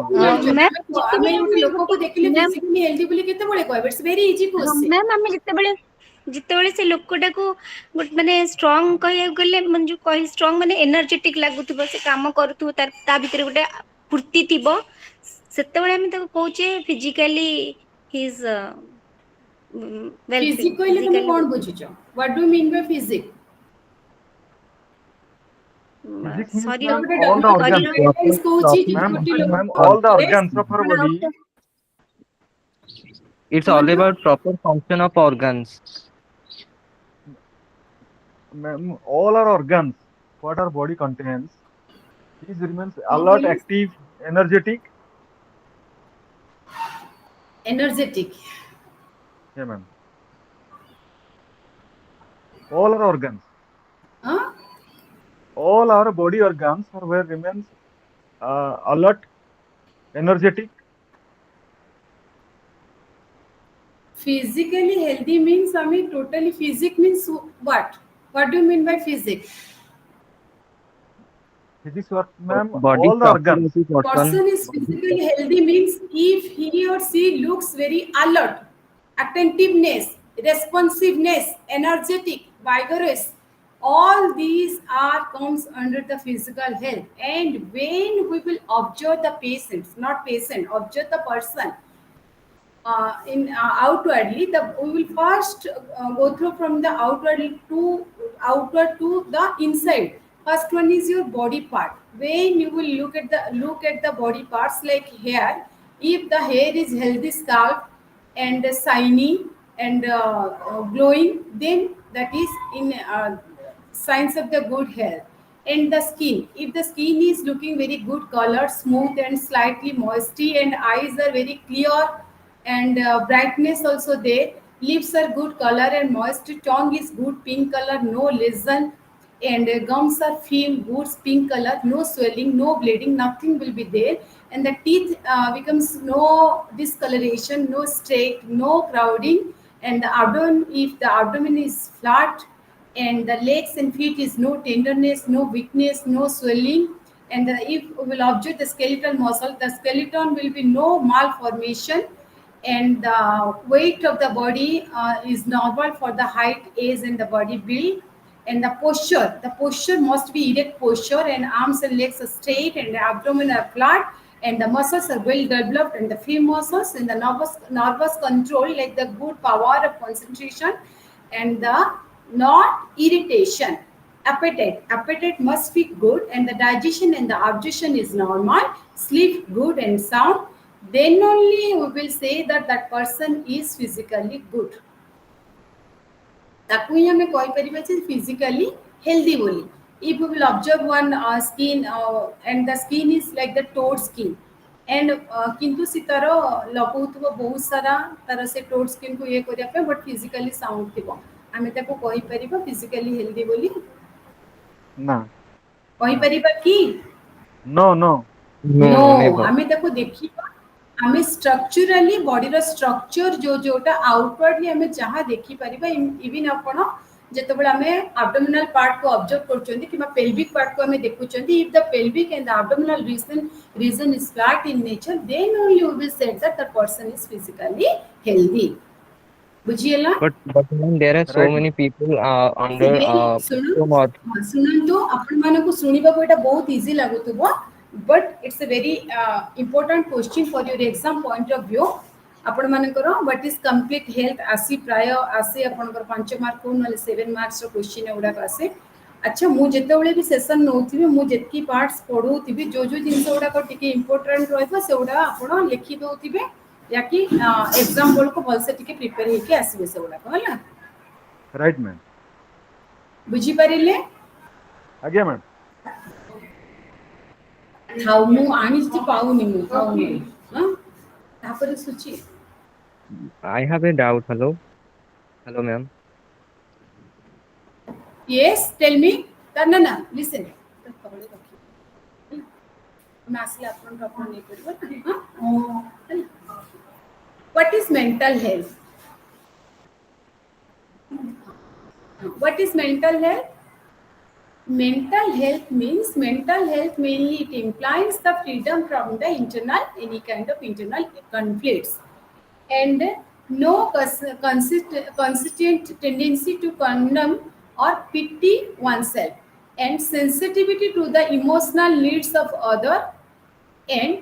ma'am, आमे गोटे लोक को देखले ma'am, फिजिकली हेल्दी बोली केते बळे कहबे इट्स वेरी इजी ହଁ क्वेश्चन ମ୍ୟାମ୍ ଆମେ ଯେତେବେଳେ ସେ ଲୋକଟାକୁ ମାନେ ଷ୍ଟ୍ରଙ୍ଗ କହିବାକୁ ଗଲେ ମାନେ ଯୋଉ କହି ଷ୍ଟ୍ରଙ୍ଗ ମାନେ ଏନର୍ଜେଟିକ ଲାଗୁଥିବ ସେ କାମ କରୁଥିବ ତା ଭିତରେ ଗୋଟେ ଫୁର୍ତ୍ତି ଥିବ ସେତେବେଳେ ଆମେ ତାକୁ କହୁଛେ ଫିଜିକାଲି ହିଜ ୱେଲ୍ फिजिकली तुम कोन बुझिचो what do mean by physic Physics means, ଶରୀର ma'am, गोटे all the organs. डॉक्टर कहूची कि Ma'am, गोटे लोक ma'am, all the organs of our body. It's all about proper function of organs. Ma'am, all our organs, what our body contains, these remains alert, active, energetic. Energetic Yeah, ma'am. All our organs, हां all our body organs are where remains alert, energetic. physically healthy means I mean totally physic means what do you mean by physic Physics what, ma'am, Body all the structure organs. of the person is physically healthy means if he or she looks very alert attentiveness responsiveness energetic vigorous all these are comes under the physical health and when we will observe the patients not patient observe the person in outwardly we will first go through from the outward to the inside. First one is your body part. When you will look at the body parts like hair, if the hair is healthy scalp and shiny and glowing, then that is in signs of the good health. And the skin, if the skin is looking very good color, smooth and slightly moisty, and eyes are very clear and brightness also there, lips are good color and moist, tongue is good pink color, no lesion, and gums are firm good pink color, no swelling, no bleeding, nothing will be there, and the teeth becomes no discoloration, no straight, no crowding, and the abdomen, if the abdomen is flat and the legs and feet is no tenderness, no weakness, no swelling, and if we will observe the skeletal muscle, the skeleton will be no malformation, and the weight of the body is normal for the height, age, and the body build. And the posture must be erect posture, and arms and legs are straight, and the abdomen are flat, and the muscles are well developed, and the free muscles, and the nervous control, like the good power of concentration, and the not irritation. Appetite must be good, and the digestion and the absorption is normal. Sleep good and sound. Then only we will say that that person is physically good. ताकू ही हमें कहि परिबा जे physically healthy बोली. If we will observe one skin and the skin is like the toad skin and किंतु सी तार लगौथबो बहुत सारा तार से toad skin को ये करिया पे but physically sound थिबो आमे ताको कहि परिबा physically healthy बोली ना कहि परिबा कि no no No, never. आमे ताको देखिबा आमे स्ट्रक्चरली बॉडी रो स्ट्रक्चर जो जोटा आउटवर्डली आमे जहां देखि परिबा इवन आपण जेतबेला आमे एब्डोमिनल पार्ट को ऑब्जर्व करचोंती किबा पेल्विक पार्ट को आमे देखुचोंती if the pelvic and the abdominal region is flat in nature then only you will say that the person is physically healthy बुझियला But ma'am, there are so Right. many people under ଶୁଣନ୍ତୁ ଆପଣମାନଙ୍କୁ ଶୁଣିବାକୁ ଏଇଟା ବହୁତ easy ଲାଗୁଥିବ but it's a very important question for your exam point of view ଆପଣମାନଙ୍କର what is complete health ଆସି ପ୍ରାୟ ଆସେ ଆପଣଙ୍କର 5 ମାର୍କ ହଉ ନହେଲେ 7 ମାର୍କସର କ୍ୱେଶ୍ଚିନ୍ ଏଗୁଡ଼ାକ ଆସେ अच्छा मु जेतेबेले भी सेशन नौथिबे मु जेतकी पार्ट्स पढौथिबे जो जो जिंस गुडा को टिके इंपोर्टेंट रहइबो से गुडा आपण लिखि दोथिबे या कि एग्जांपल को भल से टिके प्रिपेयर हेके आसीबे से गुडा को हला राइट मैम बुझी परिले आज्ञा मैम थाउ मु आनिछि पाउनी मु थाउनी हां तापर सुची I have a doubt. Hello, hello, ma'am. Yes tell me ना ना लिसन मैं आसले अपन अपन नहीं करबो हां what is mental health what is mental health mental health means mental health mainly it implies the freedom from the internal any kind of internal conflicts and no consistent tendency to condemn or pity oneself and sensitivity to the emotional needs of other and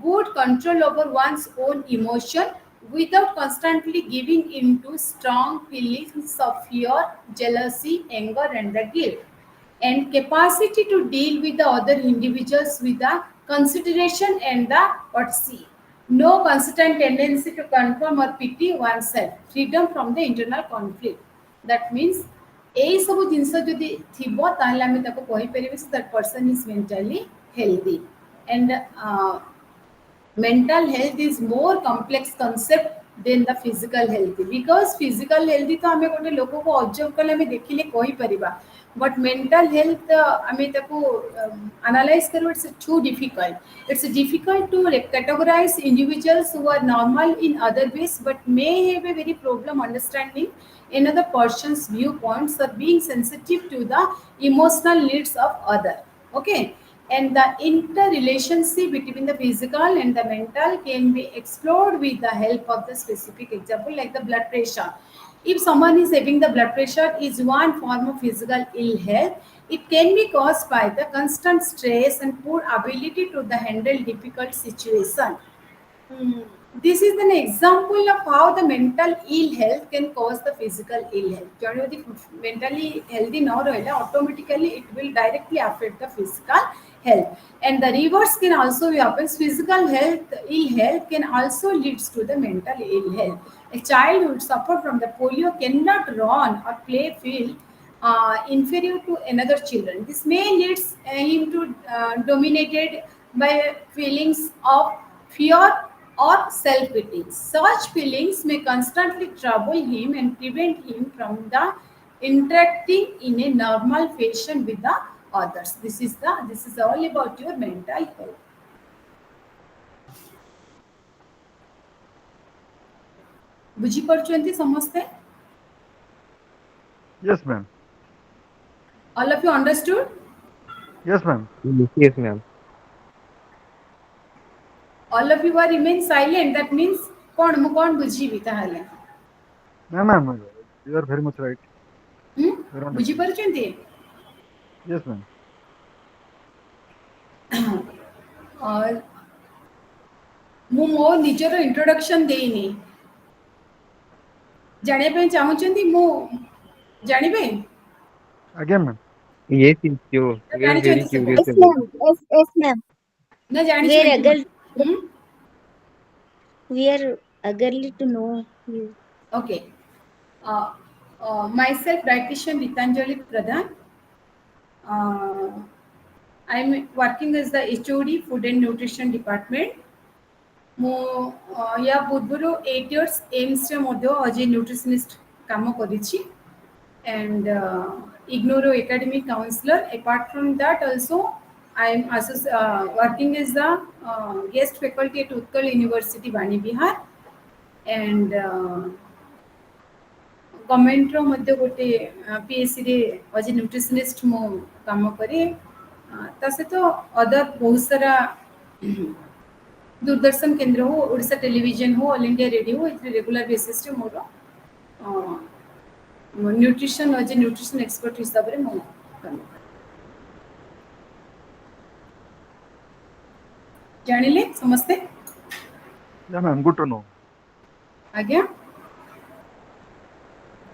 good control over one's own emotion without constantly giving in to strong feelings of fear, jealousy, anger, and the guilt. And capacity to deal with the other individuals with the consideration and the courtesy. No constant tendency to conform or pity oneself. Freedom from the internal conflict. That means এই ସବୁ ଜିନିଷ ଯଦି ଥିବ ତାହେଲେ ଆମେ ତାକୁ କହିପାରିବେ that person is mentally healthy and mental health is more complex concept than the physical health because physical health तो हमें गोटे लोक को ऑब्जर्व कले हमें देखिले कहि परिबा but mental health हमें ताको analyze करो it's too difficult to categorize individuals who are normal in other ways but may have a very problem understanding another person's viewpoints or being sensitive to the emotional needs of other okay and the interrelationship between the physical and the mental can be explored with the help of the specific example like the blood pressure. If someone is having the blood pressure is one form of physical ill health, it can be caused by the constant stress and poor ability to handle difficult situation. This is an example of how the mental ill health can cause the physical ill health. जब यदि mentally healthy न रहेला, automatically it will directly affect the physical health. And the reverse can also happen. Physical health, ill health can also leads to the mental ill health. A child who suffer from the polio cannot run or play field inferior to another children. This may leads him to dominated by feelings of fear or self-pity. Such feelings may constantly trouble him and prevent him from the interacting in a normal fashion with the others. This is all about your mental health. बुझी पड़छन्ती समस्ते? Yes, ma'am. All of you understood? Yes, ma'am. Yes, ma'am. All of you are remain silent. That means कौन बुझी भी ताहले? Ma'am, you are very much right. बुझी पड़छन्ती? Yes, ma'am. और मो निजर इंट्रोडक्शन देइनी जाने पे चाहूचंती मो जानिबे Again, ma'am. Yes, you. You are जानी very चोती से curious Yes, about ma'am. Yes, ma'am. ना जानी We are चोती we are eagerly to know you. Okay. Myself, dietitian Ritanjali Pradhan. I'm working as the HOD, Food and Nutrition Department. ମୁଁ या ପୂର୍ବରୁ 8 years AIIMS ରେ ମଧ୍ୟ ଆଜ ଏ nutritionist କାମ କରିଛି and ignore academic counselor. Apart from that also I am working as the guest faculty at Utkal University Bani Bihar and government रो मध्य गोटे पीएससी रे एज ए न्यूट्रिशनिस्ट मो काम करे ता से तो अदर बहुत सारा दूरदर्शन केंद्र हो ओडिशा टेलीविजन हो ऑल इंडिया रेडियो हो इतने रेगुलर बेसिस रे मोर nutrition as a nutrition expert हिसाब रे मो काम जानिले समझते Yeah, ma'am. Good to know. आज्ञा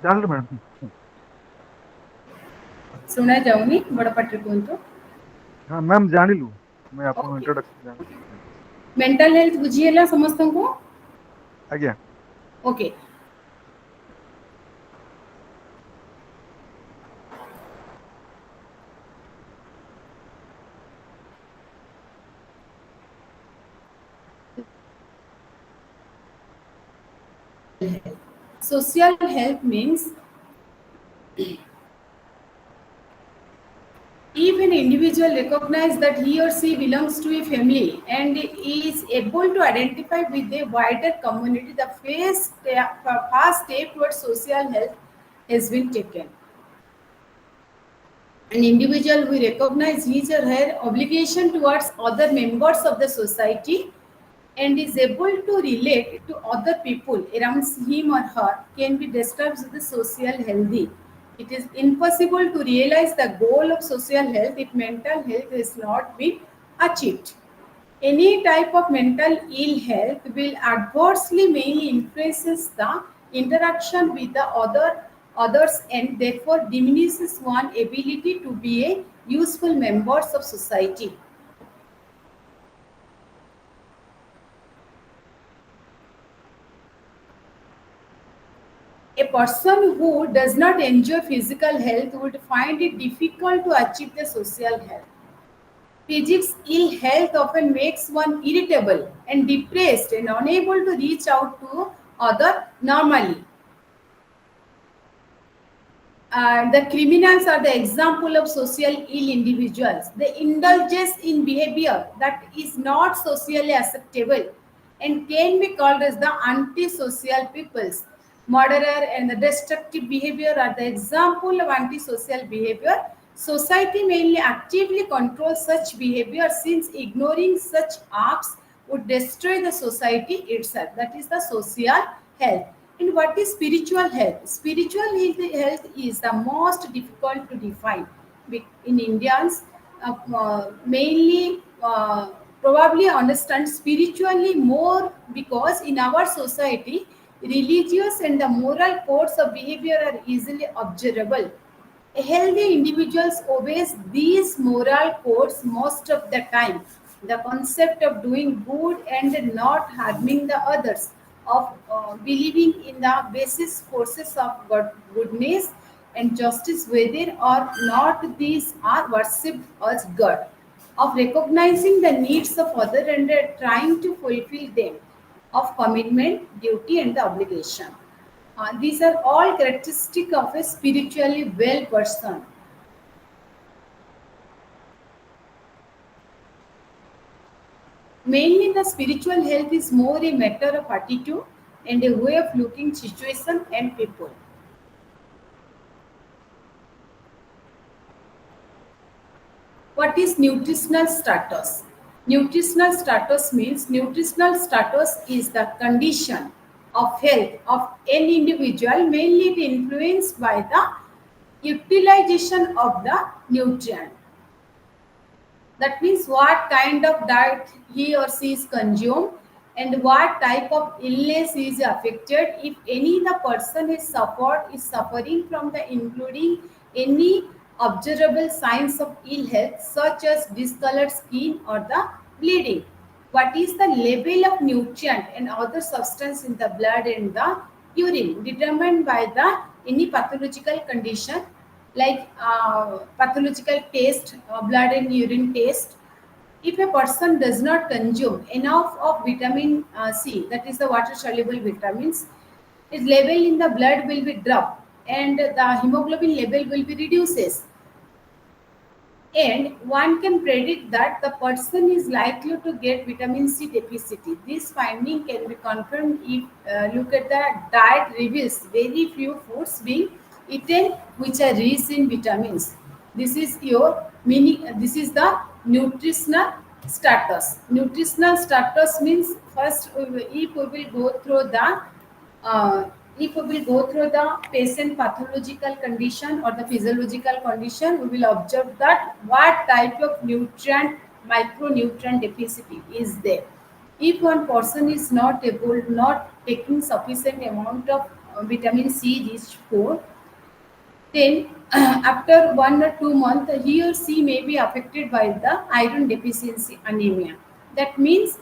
जानले, ma'am. ଶୁଣା ଯାଉନି ବଡ଼ ପାଟିରେ କୁହନ୍ତୁ। हाँ मैम जानिलु मैं आपन ओके इंट्रोडक्शन जान मेंटल हेल्थ बुझीगला समस्तଙ୍କୁ। आज्ञा okay social health means if an individual recognizes that he or she belongs to a family and is able to identify with a wider community, the first step towards social health has been taken. An individual who recognizes his or her obligation towards other members of the society and is able to relate to other people around him or her can be described as the social healthy. It is impossible to realize the goal of social health if mental health has not been achieved. Any type of mental ill health will adversely mainly influences the interaction with the others and therefore diminishes one's ability to be a useful members of society. A person who does not enjoy physical health would find it difficult to achieve the social health. Physics ill health often makes one irritable and depressed and unable to reach out to other normally. The criminals are the example of social ill individuals. They indulge in behavior that is not socially acceptable and can be called as the antisocial peoples. Murderer and the destructive behavior are the example of antisocial behavior. Society mainly actively controls such behavior since ignoring such acts would destroy the society itself. That is the social health. And what is spiritual health? Spiritual health is the most difficult to define. In Indians, mainly probably understand spiritually more because in our society, religious and the moral codes of behavior are easily observable. A healthy individuals obeys these moral codes most of the time. The concept of doing good and not harming the others, of believing in the basis forces of goodness and justice, whether or not these are worshipped as God, of recognizing the needs of others and trying to fulfill them, of commitment, duty, and the obligation. These are all characteristic of a spiritually well person. Mainly, the spiritual health is more a matter of attitude and a way of looking situation and people. What is nutritional status? Nutritional status means nutritional status is the condition of health of an individual mainly influenced by the utilization of the nutrient. That means what kind of diet he or she is consumed and what type of illness is affected. If any the person is suffering from the including any observable signs of ill health such as discolored skin or the bleeding. What is the level of nutrient and other substance in the blood and the urine determined by the any pathological condition like pathological test, blood and urine test. If a person does not consume enough of vitamin C, that is the water soluble vitamins, its level in the blood will be dropped and the hemoglobin level will be reduces, and one can predict that the person is likely to get vitamin C deficiency. This finding can be confirmed if look at the diet reveals very few foods being eaten which are rich in vitamins. This is your meaning. This is the nutritional status. Nutritional status means first, if we will go through the uh, if we will go through the patient pathological condition or the physiological condition, we will observe that what type of nutrient, micronutrient deficiency is there. If one person is not taking sufficient amount of vitamin C rich food, then after 1 or 2 months, he or she may be affected by the iron deficiency anemia. That means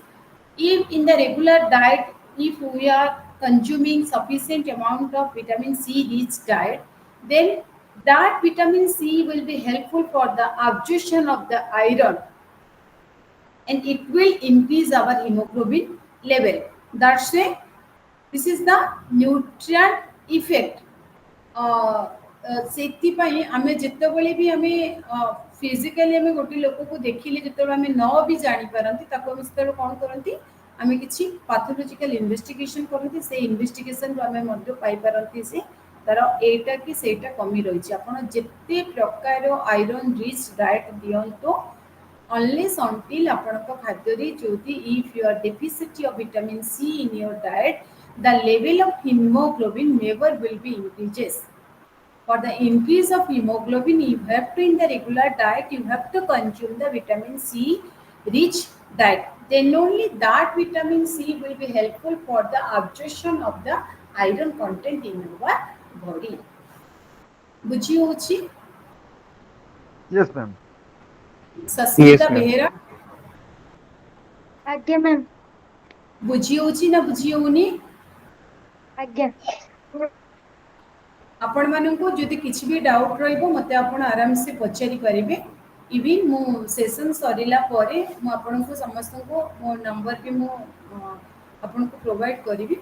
if in the regular diet, if we are consuming sufficient amount of vitamin C rich diet, then that vitamin C will be helpful for the absorption of the iron, and it will increase our hemoglobin level. That's why this is the nutrient effect. ସେଥିପାଇଁ ଆମେ ଯେତେବେଳେ ବି ଆମେ physically ଆମେ ଗୋଟେ ଲୋକକୁ ଦେଖିଲେ ଯେତେବେଳେ ଆମେ ନ ବି ଜାଣିପାରନ୍ତି ତାକୁ ଆମେ ସେତେବେଳେ କ'ଣ କରନ୍ତି, ଆମେ କିଛି ପାଥୋଲୋଜିକାଲ ଇନଭେଷ୍ଟିଗେସନ କରନ୍ତି। ସେଇ ଇନଭେଷ୍ଟିଗେସନରୁ ଆମେ ମଧ୍ୟ ପାଇପାରନ୍ତି ସେ ତାର ଏଇଟା କି ସେଇଟା କମି ରହିଛି। ଆପଣ ଯେତେ ପ୍ରକାର ଆଇରନ୍ ରିଚ୍ ଡାଏଟ୍ ଦିଅନ୍ତୁ, unless until ଆପଣଙ୍କ ଖାଦ୍ୟରେ ଯଦି if you are deficient of vitamin C in your diet, the level of hemoglobin never will be increases. For the increase of hemoglobin, you have to in the regular diet, you have to consume the vitamin C rich diet. Then only that vitamin C will be helpful for the absorption of the iron content in our body. ବୁଝି ହେଉଛି? Yes, ma'am. Sasmita ma'am. Behera, ଆଜ୍ଞା ma'am. ବୁଝି ହେଉଛି ନା ବୁଝି ହେଉନି? ଆଜ୍ଞା। ଆପଣମାନଙ୍କୁ ଯଦି କିଛି ବି ଡାଉଟ୍ ରହିବ ମୋତେ ଆପଣ ଆରାମସେ ପଚାରି ପାରିବେ। ଇଭିନ୍ ମୁଁ ସେସନ୍ ସରିଲା ପରେ ମୁଁ ଆପଣଙ୍କୁ ସମସ୍ତଙ୍କୁ ମୋ ନମ୍ବର ବି ମୁଁ ଆପଣଙ୍କୁ ପ୍ରୋଭାଇଡ଼ କରିବି।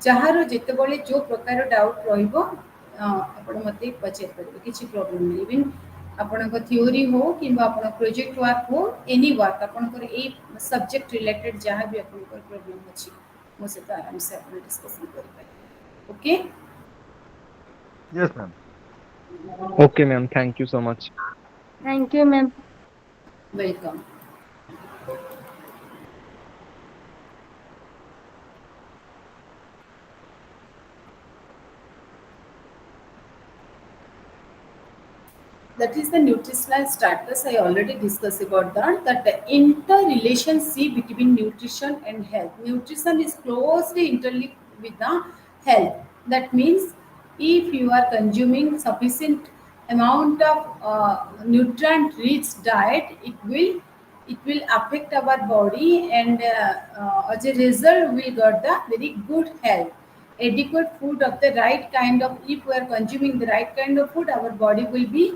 ଯାହାର ଯେତେବେଳେ ଯେଉଁ ପ୍ରକାର ଡାଉଟ୍ ରହିବ ଆପଣ ମୋତେ ପଚାରି ପାରିବେ, କିଛି ପ୍ରୋବ୍ଲେମ୍ ନାହିଁ। ଇଭିନ୍ ଆପଣଙ୍କ ଥିଓରି ହେଉ କିମ୍ବା ଆପଣ ପ୍ରୋଜେକ୍ଟ ୱାର୍କ ହେଉ, ଏନି ୱାର୍କ ଆପଣଙ୍କର ଏଇ ସବଜେକ୍ଟ ରିଲେଟେଡ୍ ଯାହା ବି ଆପଣଙ୍କର ପ୍ରୋବ୍ଲେମ୍ ଅଛି ମୋ ସହିତ ଆରାମସେ ଆପଣ ଡିସ୍କସନ୍ କରିପାରିବେ। Okay? Yes, ma'am. Okay, ma'am. Thank you so much. Thank you ma'am. Welcome. That is the nutritional status. I already discussed about that. That the interrelationship between nutrition and health. Nutrition is closely interlinked with the health. That means if you are consuming sufficient amount of nutrient-rich diet, it will affect our body, and as a result, we got the very good health. Adequate food of the right kind of, if we are consuming the right kind of food, our body will be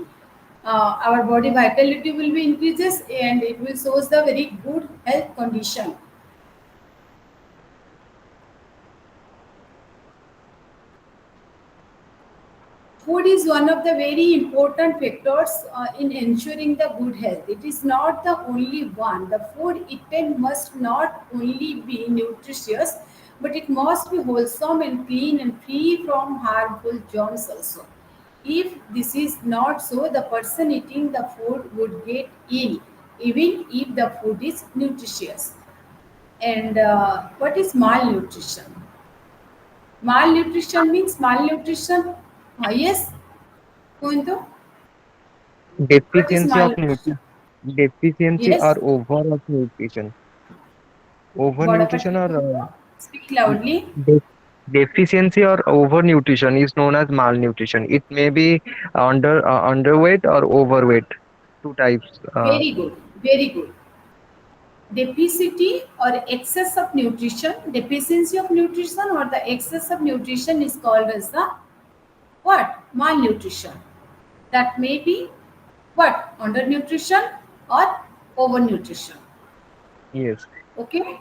our body vitality will be increases, and it will shows the very good health condition. Food is one of the very important factors in ensuring the good health. It is not the only one. The food eaten must not only be nutritious, but it must be wholesome and clean and free from harmful germs also. If this is not so, the person eating the food would get ill, even if the food is nutritious. And what is malnutrition? Malnutrition means malnutrition. Yes, Kundu? What is Deficiency of malnutrition? deficiency Yes, or over of nutrition. Overnutrition Bodapati or Kundu. Speak loudly. de- deficiency or overnutrition is known as malnutrition. It may be underweight or overweight. Two types. Very good. Very good. Deficiency or excess of nutrition, deficiency of nutrition or the excess of nutrition is called as the what? Malnutrition. That may be what? Undernutrition or overnutrition. Yes. Okay?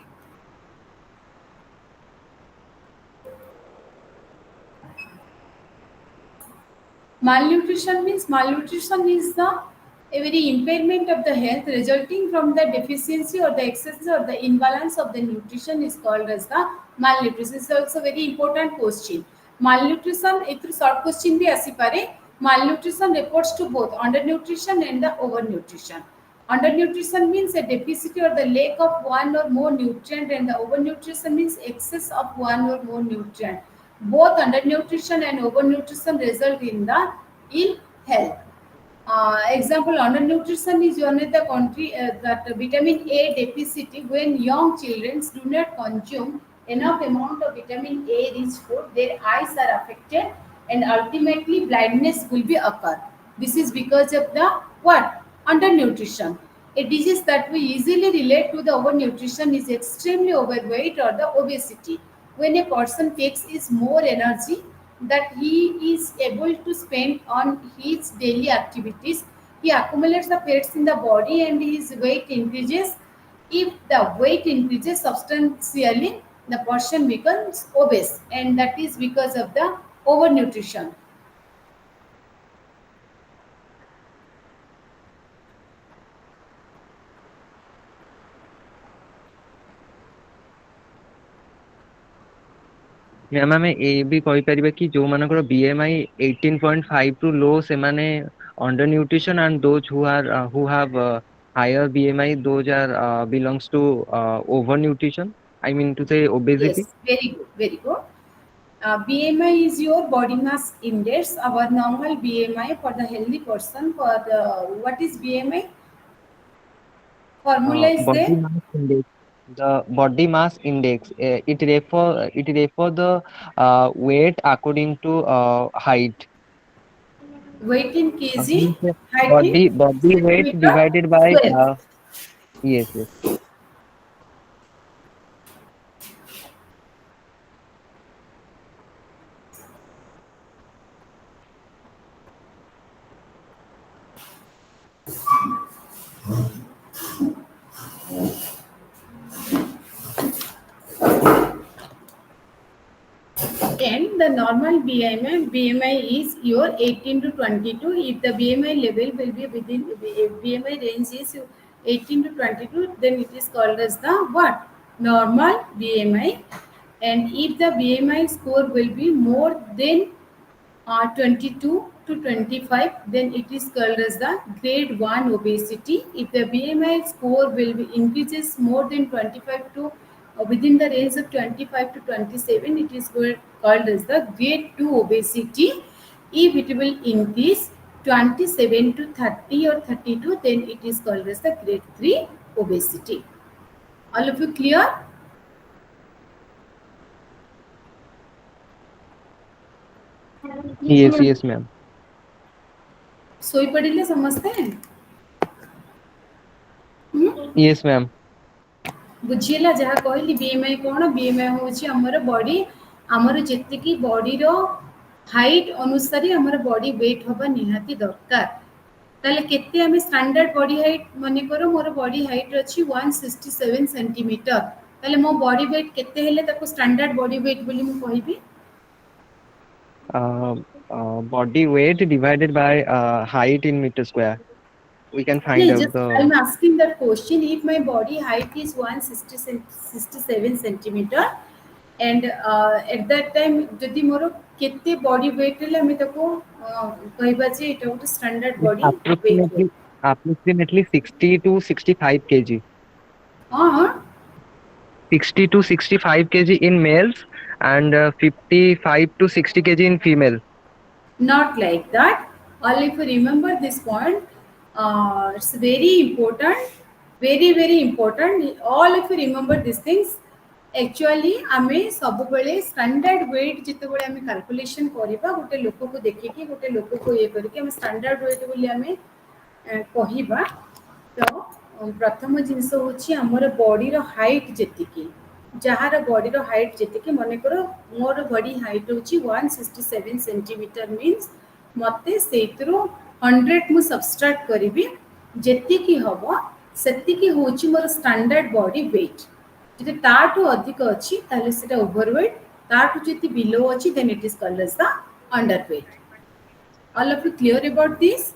Malnutrition means malnutrition is the a very impairment of the health resulting from the deficiency or the excess or the imbalance of the nutrition is called as the malnutrition. This is also very important question. Malnutrition, a short question bhi asipare. Malnutrition refers to both undernutrition and the overnutrition. Undernutrition means a deficiency or the lack of one or more nutrient, and the overnutrition means excess of one or more nutrient. Both undernutrition and overnutrition result in the ill health. Example, undernutrition is one of the country that vitamin A deficiency. When young children do not consume enough amount of vitamin A rich food, their eyes are affected, and ultimately blindness will be occur. This is because of the what? Undernutrition. A disease that we easily relate to the overnutrition is extremely overweight or the obesity. When a person takes is more energy that he is able to spend on his daily activities, he accumulates the fats in the body and his weight increases. If the weight increases substantially, the person becomes obese, and that is because of the overnutrition. Ma'am ଆମେ ଏ ବି କହିପାରିବା କି ଯୋଉମାନଙ୍କର BMI 18.5 ରୁ low ସେମାନେ under nutrition and those who have higher BMI those are belongs to over nutrition. I mean to say obesity. Yes, very good, very good. BMI is your body mass index. Our normal BMI for the healthy person, for the what is BMI? Formula is Body there. mass index. The body mass index it refer the weight according to height. Weight in kg, Means, height in body weight centimeter divided by square. yes. And the normal BMI is your 18 to 22. If the BMI level will be within BMI range is 18 to 22, then it is called as the what? Normal BMI. And if the BMI score will be more than 22 to 25, then it is called as the grade 1 obesity. If the BMI score will be increases more than 25 to within the range of 25 to 27, it is called as the grade 2 obesity. If it will increase 27 to 30 or 32, then it is called as the grade 3 obesity. All of you clear? Yes, ma'am. ଶୋଇପଡ଼ିଲେ ସମସ୍ତେ? Yes, ma'am. ବୁଝିହେଲା ଯାହା କହିଲି? BMI କ'ଣ? BMI ହେଉଛି ଆମର body, ଆମର ଯେତିକି ବଡିର height ଅନୁସାରେ ଆମର ବଡି ୱେଟ୍ ହେବା ନିହାତି ଦରକାର। ତାହେଲେ କେତେ ଆମେ ଷ୍ଟାଣ୍ଡାର୍ଡ ବଡି ହାଇଟ୍, ମନେକର ମୋର ବଡି ହାଇଟ୍ ଅଛି 167 ସେଣ୍ଟିମିଟର, ତାହେଲେ ମୋ ବଡି ୱେଟ୍ କେତେ ହେଲେ ତାକୁ ଷ୍ଟାଣ୍ଡାର୍ଡ ବଡି ୱେଟ୍ ବୋଲି ମୁଁ କହିବି? Body weight divided by height in meter square. We can find No, out just the I'm asking that question. If my body height is 167 centimeter, and at that time ଯଦି ମୋର କେତେ body weight ହେଲେ ଆମେ ତାକୁ କହିବା ଯେ ଏଇଟା ଗୋଟେ standard body weight ହୁଏ? approximately 60 to 65 kg. 60 to 65 kg in males and 55 to 60 kg in female. Not like that. All if you remember this point, it's very important, very important. All if you remember these things, actually आमे सबुबले standard weight जितेबले आमे calculation करिबा गोटे लोक को देखिकी गोटे लोक को ये करके आमे standard weight बोली आमे कहिबा। तो प्रथम जिनस होची हमर बॉडी रो हाइट जेतिकी, जहार बॉडी रो हाइट जेतिकी, मने करो मोर बॉडी हाइट होची 167 सेंटीमीटर मीन्स मते सेतिरो 100 मु सबट्रैक्ट करिबी, जेतिकी हबो सेतिकी होची मोर स्टैंडर्ड बॉडी वेट। जदि ताठू अधिक अछि ताले सेटा ओवरवेट, ताठू जति बिलो अछि then it is called as the underweight. All of you clear about this?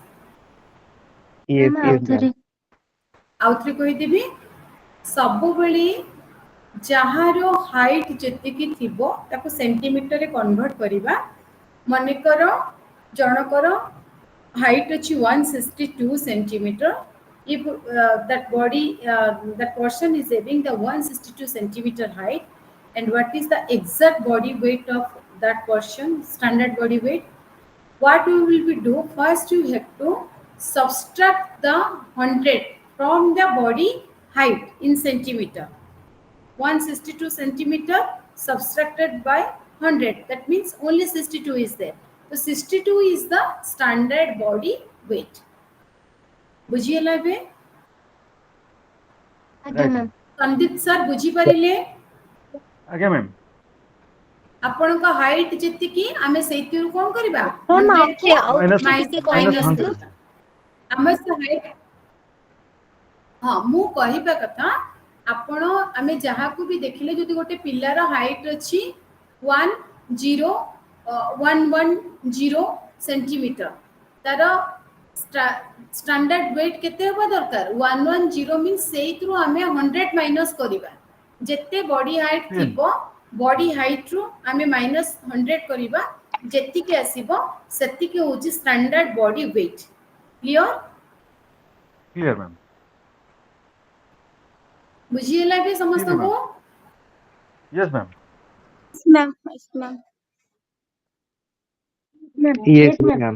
Yes, ma'am. आउथरे कहि देबी, सबुबेले जहार हाइट जेतिकी थिबो ताको सेंटीमीटर रे कन्वर्ट करिबा। मनेकर जनकर हाइट अछि 162 centimetre. If that person is having the 162 centimeter height, and what is the exact body weight of that person, standard body weight? What we will be do? First you have to subtract the 100 from the body height in centimeter. 162 centimeter subtracted by 100, that means only 62 is there. तो 62 is the standard body weight. बुझिएला बे ଆଜ୍ଞା Right. Ma'am Sandeep sir बुझी परिले Again, ma'am. ଆପଣଙ୍କ height ଯେତିକି ଆମେ ସେଇଥିରୁ କଣ କରିବା ma'am 100 କୁ ଆଉ Minus ଟିକେ ଟିକେ minus ମାଇନସ୍ 100. କରିବା ଆମେ ସେ ହାଇଟ୍ ହଁ ମୁଁ କହିବା କଥା ଆପଣ ଆମେ ଯାହାକୁ ବି ଦେଖିଲେ ଯଦି ଗୋଟେ ପିଲାର ହାଇଟ୍ ଅଛି 110 ସେଣ୍ଟିମିଟର ତାର स्टैंडर्ड वेट केते होबा दरकार 110 मींस सेइथरु आमे 100 माइनस करिबा जेते बॉडी हाइट 10. थिबो बॉडी हाइट रु आमे माइनस 100 करिबा जेतिके आसीबो सेतिके होची standard body weight clear Clear, ma'am. बुझिएला भी समस्त Clear, को ma'am. Yes, ma'am. ma'am. Yes, ma'am. Ma'am Yes, yes ma'am ma'am.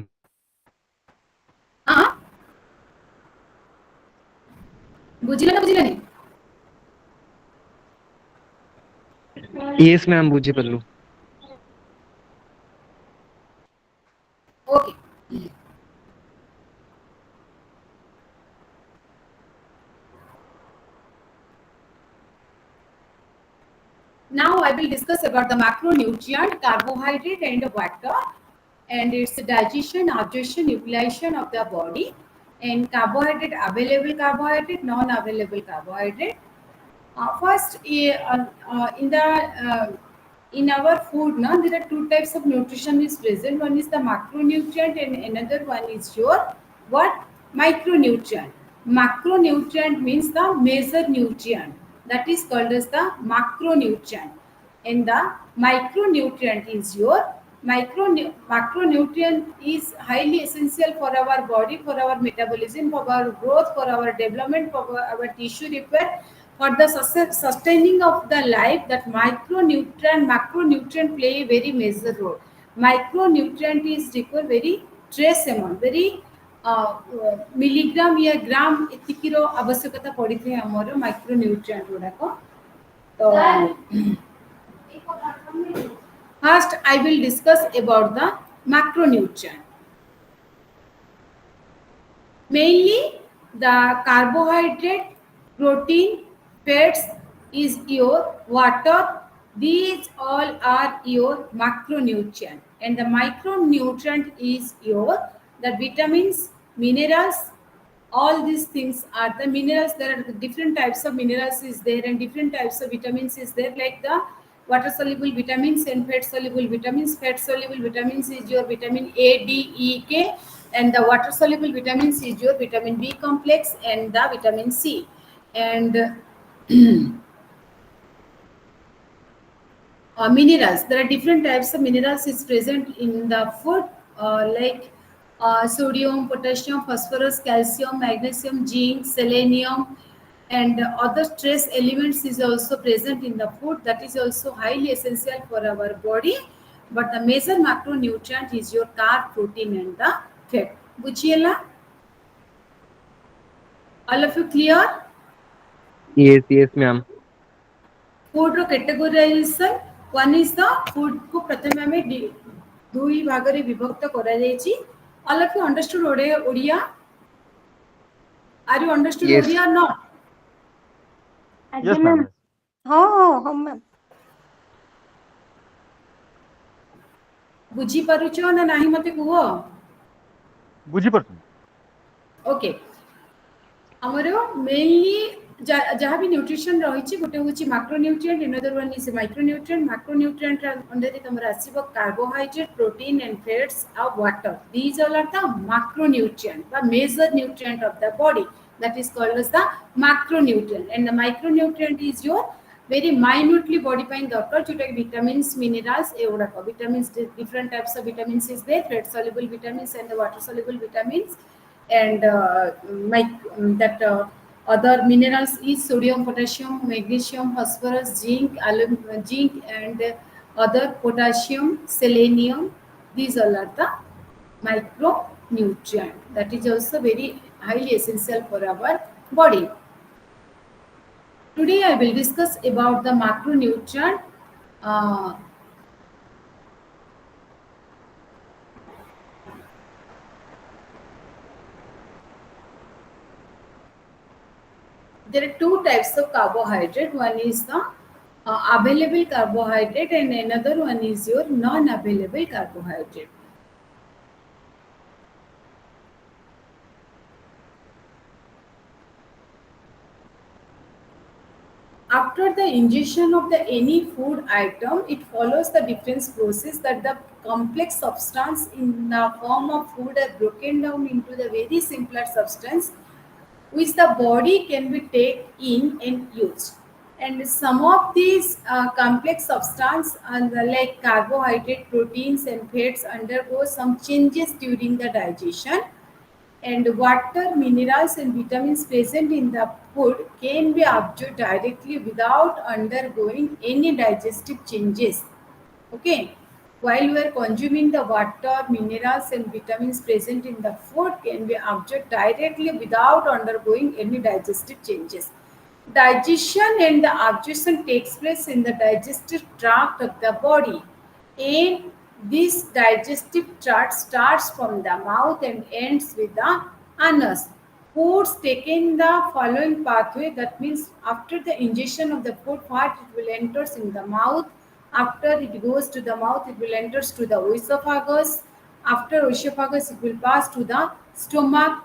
हां बुझिला ना बुझिला नहीं Yes, ma'am. बुझी पल्लू. Okay Now I will discuss about the macronutrient, carbohydrate and water and its digestion, absorption, utilization of the body and carbohydrate, available carbohydrate, non-available carbohydrate. First, in our food, no, there are two types of nutrition is present. One is the macronutrient and another one is your what? Micronutrient. Macronutrient means the major nutrient that is called as the macronutrient. And the micronutrient is your macronutrient is highly essential for our body, for our metabolism, for our growth, for our development, for our tissue repair, for the sustaining of the life. That macronutrient play a very major role. Micronutrient is require very trace amount, very milligram या ग्राम एतिकी रो आवश्यकता पड़ी थे हमरो micronutrient गुडा को तो first I will discuss about the macronutrient. Mainly the carbohydrate, protein, fats is your water. These all are your macronutrient, and the micronutrient is your the vitamins, minerals. All these things are the minerals. There are different types of minerals is there, and different types of vitamins is there, like the water soluble vitamins and fat soluble vitamins. Fat soluble vitamins is your vitamin A, D, E, K, and the water soluble vitamins is your vitamin B complex and the vitamin C. And minerals, there are different types of minerals is present in the food, like sodium, potassium, phosphorus, calcium, magnesium, zinc, selenium, and other trace elements is also present in the food. That is also highly essential for our body. But the major macronutrient is your carb, protein, and the fat. Buchiela, all of you clear? Yes, yes, ma'am. Food ro categorization, one is the food को प्रथमे हमें दुई भाग रे विभक्त करा जायछि. All of you understood Odia? Are you understood Yes. Odia or not? ଆଜ୍ଞା Yes, ma'am ma'am. ହଁ ମ୍ୟାମ୍ बुझी पारुछ ना नाही मते कुहो. बुझी परछन. ओके हमरो मेनली जहाँ भी न्यूट्रिशन रही गोटे हूँ macronutrient another one is micronutrient. Macronutrient under तुम आसो कार्बोहाइड्रेट, प्रोटीन एंड फैट्स और water. These all are the macronutrient बा major nutrient of the body, that is called as the macronutrient. And the micronutrient is your very minutely body pain darkar jota vitamins, minerals eguda ko. Vitamins, different types of vitamins is there, fat soluble vitamins and the water soluble vitamins, and other minerals is sodium, potassium, magnesium, phosphorus, zinc, zinc and other potassium, selenium. These all are the micronutrient that is also very highly essential for our body. Today I will discuss about the macronutrient. there are two types of carbohydrate. One is the available carbohydrate and another one is your non-available carbohydrate. After the ingestion of the any food item, it follows the different process that the complex substance in the form of food are broken down into the very simpler substance which the body can be take in and used. And some of these complex substance like carbohydrate, proteins and fats undergo some changes during the digestion, and water, minerals and vitamins present in the food can be absorbed directly without undergoing any digestive changes. Okay, while we are consuming the water, minerals and vitamins present in the food can be absorbed directly without undergoing any digestive changes. Digestion and the absorption takes place in the digestive tract of the body, and this digestive tract starts from the mouth and ends with the anus. Foods taken the following pathway, that means after the ingestion of the food, what it will enter in the mouth. After it goes to the mouth, it will enter to the esophagus. After esophagus, it will pass to the stomach.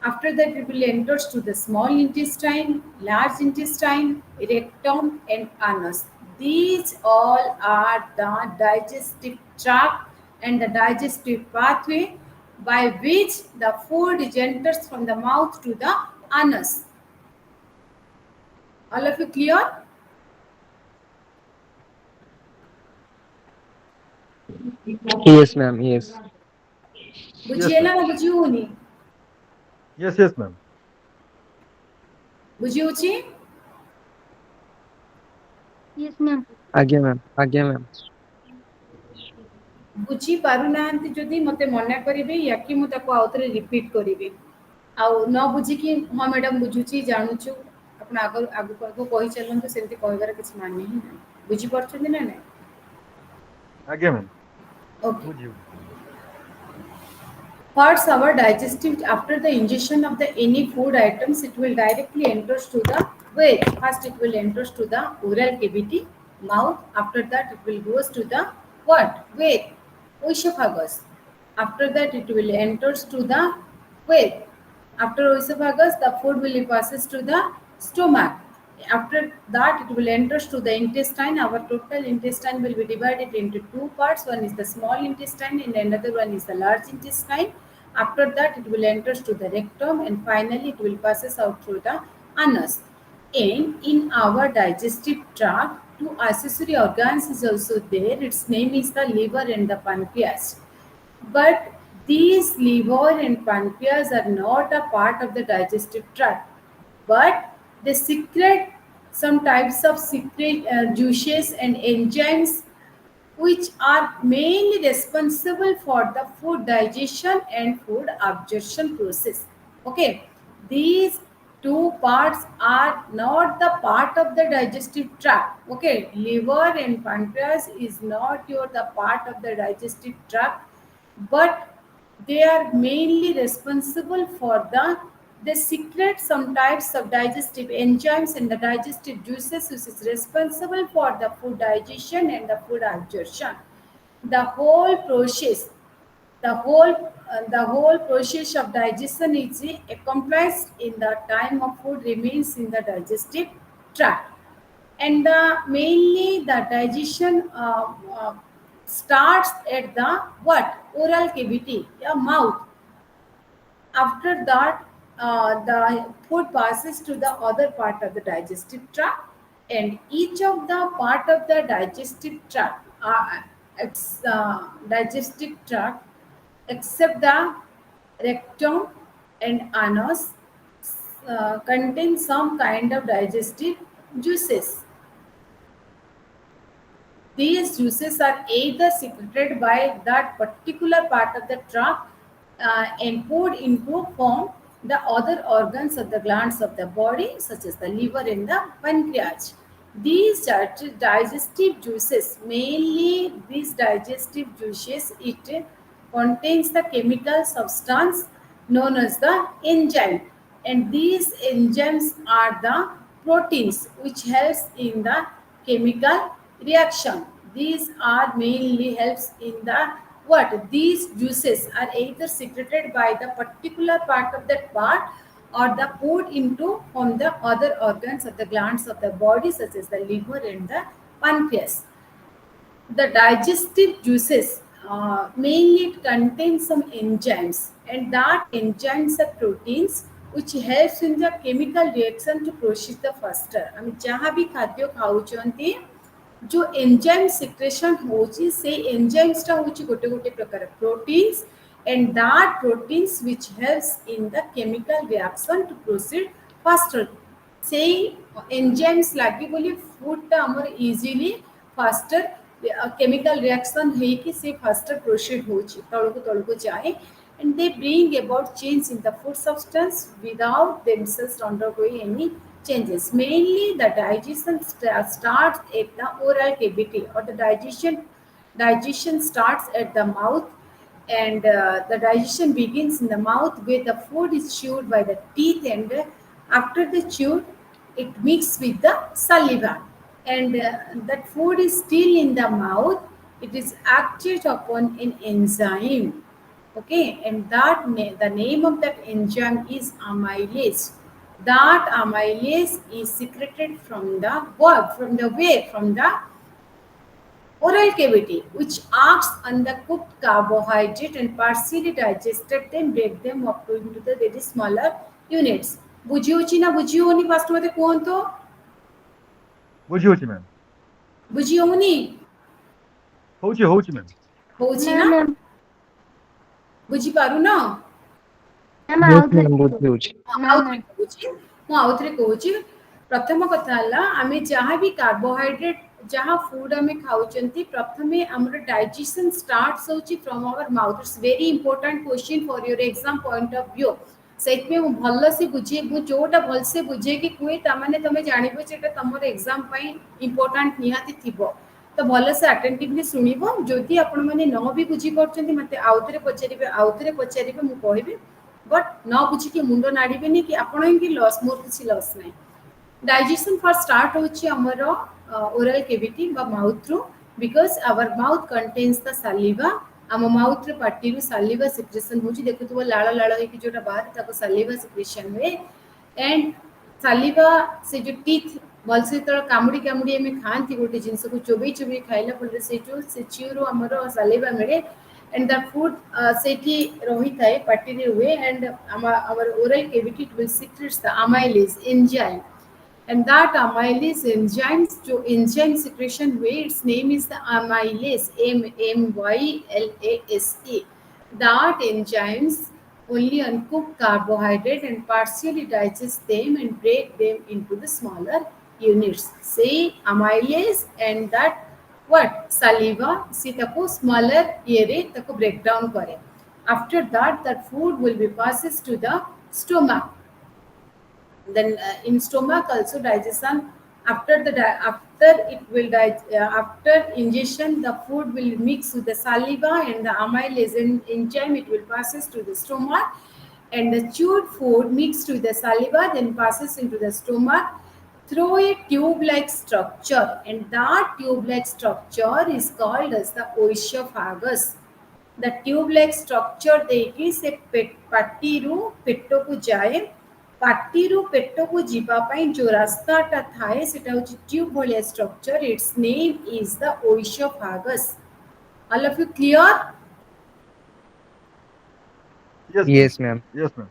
After that, it will enter to the small intestine, large intestine, rectum, and anus. These all are the digestive tract and the digestive pathway by which the food enters from the mouth to the anus. All of you clear? Yes, ma'am. Yes. बुझिएला ना बुझिउनी Yes, yes, ma'am. ବୁଝିଉଛି? Yes, ma'am. Agya, ma'am. Agya, ma'am. ବୁଝି ପାରୁନାହାନ୍ତି ଯଦି ମୋତେ ମନା କରିବେ, ୟାକି ମୁଁ ତାକୁ ଆଉଥରେ ରିପିଟ୍ କରିବି। ଆଉ ନ ବୁଝିକି ହଁ ମ୍ୟାଡ଼ାମ୍ ବୁଝୁଛି, ଜାଣୁଛୁ, ଆପଣ ଆଗକୁ ଆଗକୁ କହିଚାଲନ୍ତୁ, ସେମିତି କହିବାର କିଛି ମାନେ ହିଁ ନାହିଁ। ବୁଝିପାରୁଛନ୍ତି ନା ନାହିଁ? Agya, ma'am. Okay. Would you? Parts our digestive, after the ingestion of the any food items, it will directly enter to the where? First it will enter to the oral cavity, mouth. After that it will goes to the what? Where? Esophagus. After that it will enters to the where? After esophagus, the food will passes to the stomach. After that, it will enter to the intestine. Our total intestine will be divided into two parts. One is the small intestine and another one is the large intestine. After that, it will enter to the rectum and finally it will passes out through the anus. And in our digestive tract, two accessory organs is also there. Its name is the liver and the pancreas. But these liver and pancreas are not a part of the digestive tract, but they secrete some types of juices and enzymes which are mainly responsible for the food digestion and food absorption process. Okay, these two parts are not the part of the digestive tract. Okay, liver and pancreas is not the part of the digestive tract, but they are mainly responsible for they secrete some types of digestive enzymes and the digestive juices which is responsible for the food digestion and the food absorption. The whole process, the whole process of digestion is accomplished in the time of food remains in the digestive tract, and mainly the digestion starts at the what? Oral cavity, mouth. After that, the food passes to the other part of the digestive tract, and each of the part of the digestive tract, digestive tract, except the rectum and anus, contain some kind of digestive juices. These juices are either secreted by that particular part of the tract and poured into form the other organs of the glands of the body, such as the liver and the pancreas. These digestive juices, mainly these digestive juices, it contains the chemical substance known as the enzyme. and these enzymes are the proteins which helps in the chemical reaction. These are mainly helps in the what? These juices are either secreted by the particular part of that part or the poured into from the other organs of the glands of the body such as the liver and the pancreas. The digestive juices mainly it contains some enzymes, and that enzymes are proteins which helps in the chemical reaction to proceed the faster. I mean जहाँ भी खाद्य खाऊचंती जो enzyme secretion होची से enzymes टा होची गोटे गोटे प्रकार proteins and that proteins which helps in the chemical reaction to proceed faster. Say enzymes lagi boli food ta amar easily faster chemical reaction ହେଇକି ସେ faster proceed होची ତଳକୁ ଯାଏ and they bring about change in the food substance without themselves undergoing any changes. Mainly the digestion starts at the oral cavity or the digestion starts at the mouth, and the digestion begins in the mouth where the food is chewed by the teeth, and after the chew it mixes with the saliva, and that food is still in the mouth. It is acted upon an enzyme, okay, and the name of that enzyme is amylase. That amylase is secreted from the from the oral cavity, which acts on the cooked carbohydrate and partially digested them, break them up into the very smaller units. बुझी होची ना बुझी होनी fast मते कोन तो बुझी होची ma'am बुझी होनी होची मैम होची ନା ना ମ୍ୟାମ୍ ବୁଝି ପାରୁ ନା ମ୍ୟାମ୍ Yes, ଆଉ ଥରେ ma'am, ବୁଝିହଉଛି। ନା ଆଉଥରେ ନା କହୁଛି ମୁଁ ଆଉଥରେ କହୁଛି ପ୍ରଥମ କଥା ହେଲା ଆମେ ଯାହା ବି କାର୍ବୋହାଇଡ୍ରେଟ୍ ଯାହା ଫୁଡ୍ ଆମେ ଖାଉଛନ୍ତି ପ୍ରଥମେ ଆମର ଡାଇଜେସନ୍ ଷ୍ଟାର୍ଟସ୍ ହେଉଛି from our mouth. It's very important question for your exam point of view. ସେଇଥିପାଇଁ ମୁଁ ଭଲସେ ବୁଝେଇ ମୁଁ ଯୋଉଟା ଭଲସେ ବୁଝେଇକି କୁହେ ତାମାନେ ତମେ ଜାଣିବ ଯେ ଏଇଟା ତମର ଏକ୍ସାମ୍ ପାଇଁ ଇମ୍ପୋର୍ଟାଣ୍ଟ ନିହାତି ଥିବ। ତ ଭଲସେ ଆଟେଣ୍ଟିଭଲି ଶୁଣିବ। ଯଦି ଆପଣମାନେ ନ ବି ବୁଝିପାରୁଛନ୍ତି ମୋତେ ଆଉଥରେ ପଚାରିବେ ମୁଁ କହିବି। बट न बुझिकी मुंड नाड़े कि आपण ही लॉस मोर किसी लॉस ना। डाइजेशन फर्स्ट स्टार्ट होची हमर ओरल कैविटी बा माउथ रो, because our mouth contains the saliva. आम माउथ रे पार्टी रो सालिवा सिक्रेशन होची, देखुथबो लाळ लाळ हेकी जोटा बाहर ताको सालिवा सिक्रेशन हुए। एंड सालिवा से जो टीथ भलसे तो कामुड़ी कामुड़ी आम खाती गोटे जिनस को चोबई चोबई खाइला फल से चिरू आमर सालिवा मिले, and the food सेठी रही थाए पार्टी रे हुए, and our oral cavity it will secrete the amylase enzyme, and that amylase enzymes जो enzyme secretion हुए its name is the amylase, MYLASE. That enzymes only uncook carbohydrate and partially digest them and break them into the smaller units. Say amylase and that what saliva see taku smaller area taku break down करे. After that that food will be passes to the stomach. Then in stomach also digestion after after it will after ingestion the food will mix with the saliva and the amylase enzyme, it will passes to the stomach, and the chewed food mixed with the saliva then passes into the stomach through a tube-like structure, and that tube-like structure is called as the oesophagus. The tube-like structure देखी से पाटी रू पेटो को जाए, पाटी रू पेटो को जीवा पाई जो रास्ता टा थाए सेटा होची tube भलिया structure. Its name is the oesophagus. All of you clear? Yes, ma'am. yes ma'am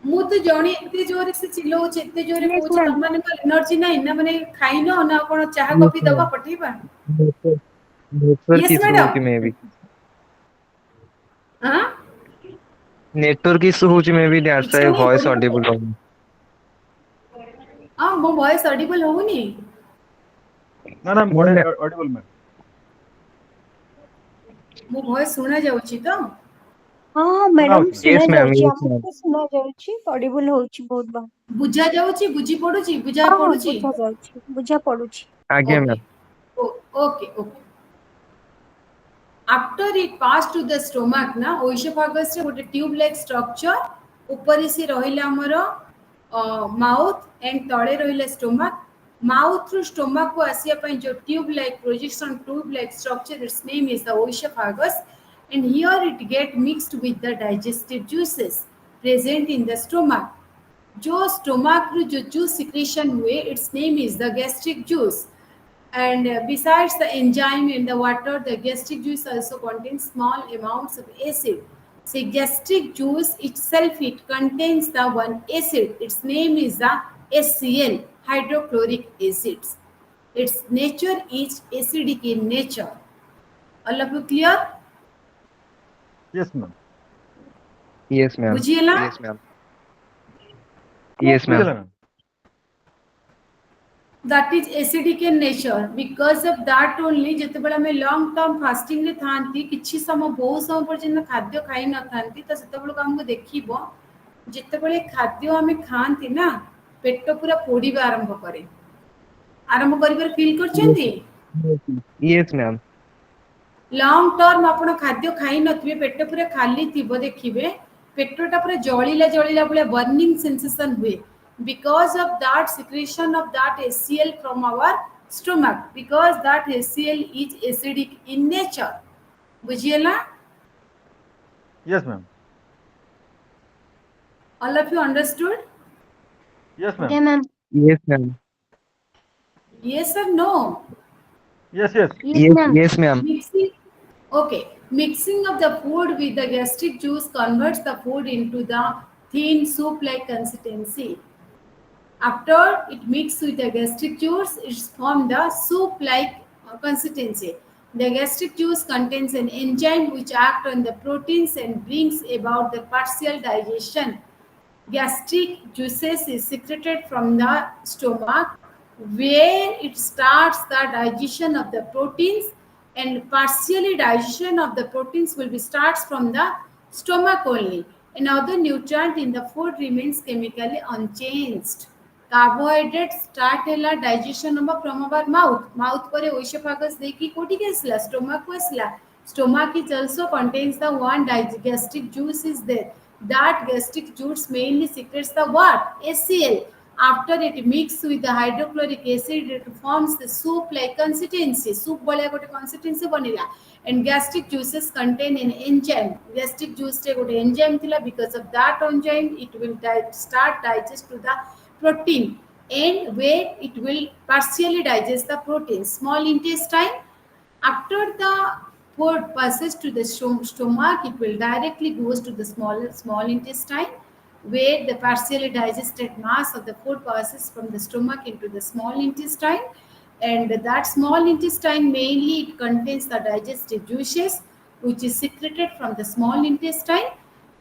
ମୁଁ ତ ଜଣେ ଏତେ ଜୋରେ ସେ ଚିଲଉଛି ଏତେ ଜୋରେ Yes, କହୁଛି ma'am. ତମମାନଙ୍କର ଏନର୍ଜି ନାହିଁ ନା, ମାନେ ଖାଇନ ନା କଣ ଚାହା Yes, କଫି ଦବା ma'am. ପଠେଇବା? Network network Yes, issue madam. होची maybe. हाँ Network issue होची maybe that's କିଛି why ନାହିଁ voice ବଢିଆ। audible होनी। हाँ ମୋ ଭଏସ୍ ଅଡିବଲ୍ ହଉନି? ନା ନା No, ma'am. ଅଡିବଲ ମ୍ୟାମ୍ ମୋ ଭଏସ୍ ଶୁଣା ଯାଉଛି ତ? ହଁ ଶୁଣା ମ୍ୟାଡାମ ହଉଛି ଶୁଣା Yes, ma'am. ଯାଉଛି, Yes, ଆମକୁ ma'am. ତ ଶୁଣା ଯାଉଛି, ଅଡିବୁଲ ହଉଛି ବହୁତ ଭଲ। ବୁଝା ଯାଉଛି, ବୁଝି ପଡୁଛି, ବୁଝା ହଁ ହଁ ପଡୁଛି? ବୁଝା ଯାଉଛି, ବୁଝା ପଡୁଛି। आगे Okay. ma'am. Okay. After it passed to the stomach, na oesophagus is a tube-like structure. ऊपर से रहिला हमर माउथ एंड तळे रहिला स्टोमक माउथ थ्रू स्टोमक को आसिया पई जो tube like projection tube like structure its name is the oesophagus and here it get mixed with the digestive juices present in the stomach. जो stomach रू जो juice secretion हुए its name is the gastric juice. And besides the enzyme in the water, the gastric juice also contains small amounts of acid. See, gastric juice itself, it contains the one acid. Its name is the HCl, hydrochloric acids. Its nature is acidic in nature. All of you clear? Yes, ma'am. Yes, ma'am. बुझिएला? Yes, ma'am. Yes, ma'am. बुझिला, ma'am. That is acidic in nature. Because of that only ଯେତେବେଳେ ଆମେ long term fasting ରେ ଥାନ୍ତି କିଛି ସମୟ ବହୁତ ସମୟ ପର୍ଯ୍ୟନ୍ତ ଖାଦ୍ୟ ଖାଇ ନଥାନ୍ତି ତ ସେତେବେଳକୁ ଆମକୁ ଦେଖିବ ଯେତେବେଳେ ଖାଦ୍ୟ ଆମେ ଖାଆନ୍ତି ନା ପେଟ ପୁରା ପୋଡ଼ିବା ଆରମ୍ଭ କରେ ଆରମ୍ଭ କରିବାର ଫିଲ୍ କରିଛନ୍ତି Yes, ma'am. ଲଙ୍ଗ ଟର୍ମ ଆପଣ ଖାଦ୍ୟ ଖାଇ ନଥିବେ ପେଟ ପୁରା ଖାଲି ଥିବ ଦେଖିବେ ପେଟଟା ପୁରା ଜଳିଲା ଜଳିଲା ଭଳିଆ ବର୍ନିଂ ସେନ୍ସେସନ୍ ହୁଏ because of that secretion of that HCl from our stomach because that HCl is acidic in nature. बुझिएला? Yes, ma'am. All of you understood? Yes, ma'am. ଆଜ୍ଞା ma'am Yes, ma'am. Yes or no? Yes, yes. Yes ma'am Yes, ma'am. Mixing. Okay. Mixing of the food with the gastric juice converts the food into the thin soup-like consistency. After it mixed with the gastric juice, it's formed the soup-like consistency. The gastric juice contains an enzyme which acts on the proteins and brings about the partial digestion. Gastric juices is secreted from the stomach where it starts the digestion of the proteins and partially digestion of the proteins will be starts from the stomach only. Another nutrient in the food remains chemically unchanged. Carbohydrate start hela digestion from our mouth pare oesophagus देकी कोटी के असला stomach को असला stomach is also contains the one gastric juice is there that gastric juice mainly secretes the what HCl after it mixes with the hydrochloric acid it forms the soup like consistency soup भलिया गोटे consistency बनिला and gastric juices contain an enzyme gastric juice रे गोटे enzyme थिला because of that enzyme it will start digest to the protein and where it will partially digest the protein small intestine after the food passes to the stomach it will directly goes to the small intestine where the partially digested mass of the food passes from the stomach into the small intestine and that small intestine mainly it contains the digestive juices which is secreted from the small intestine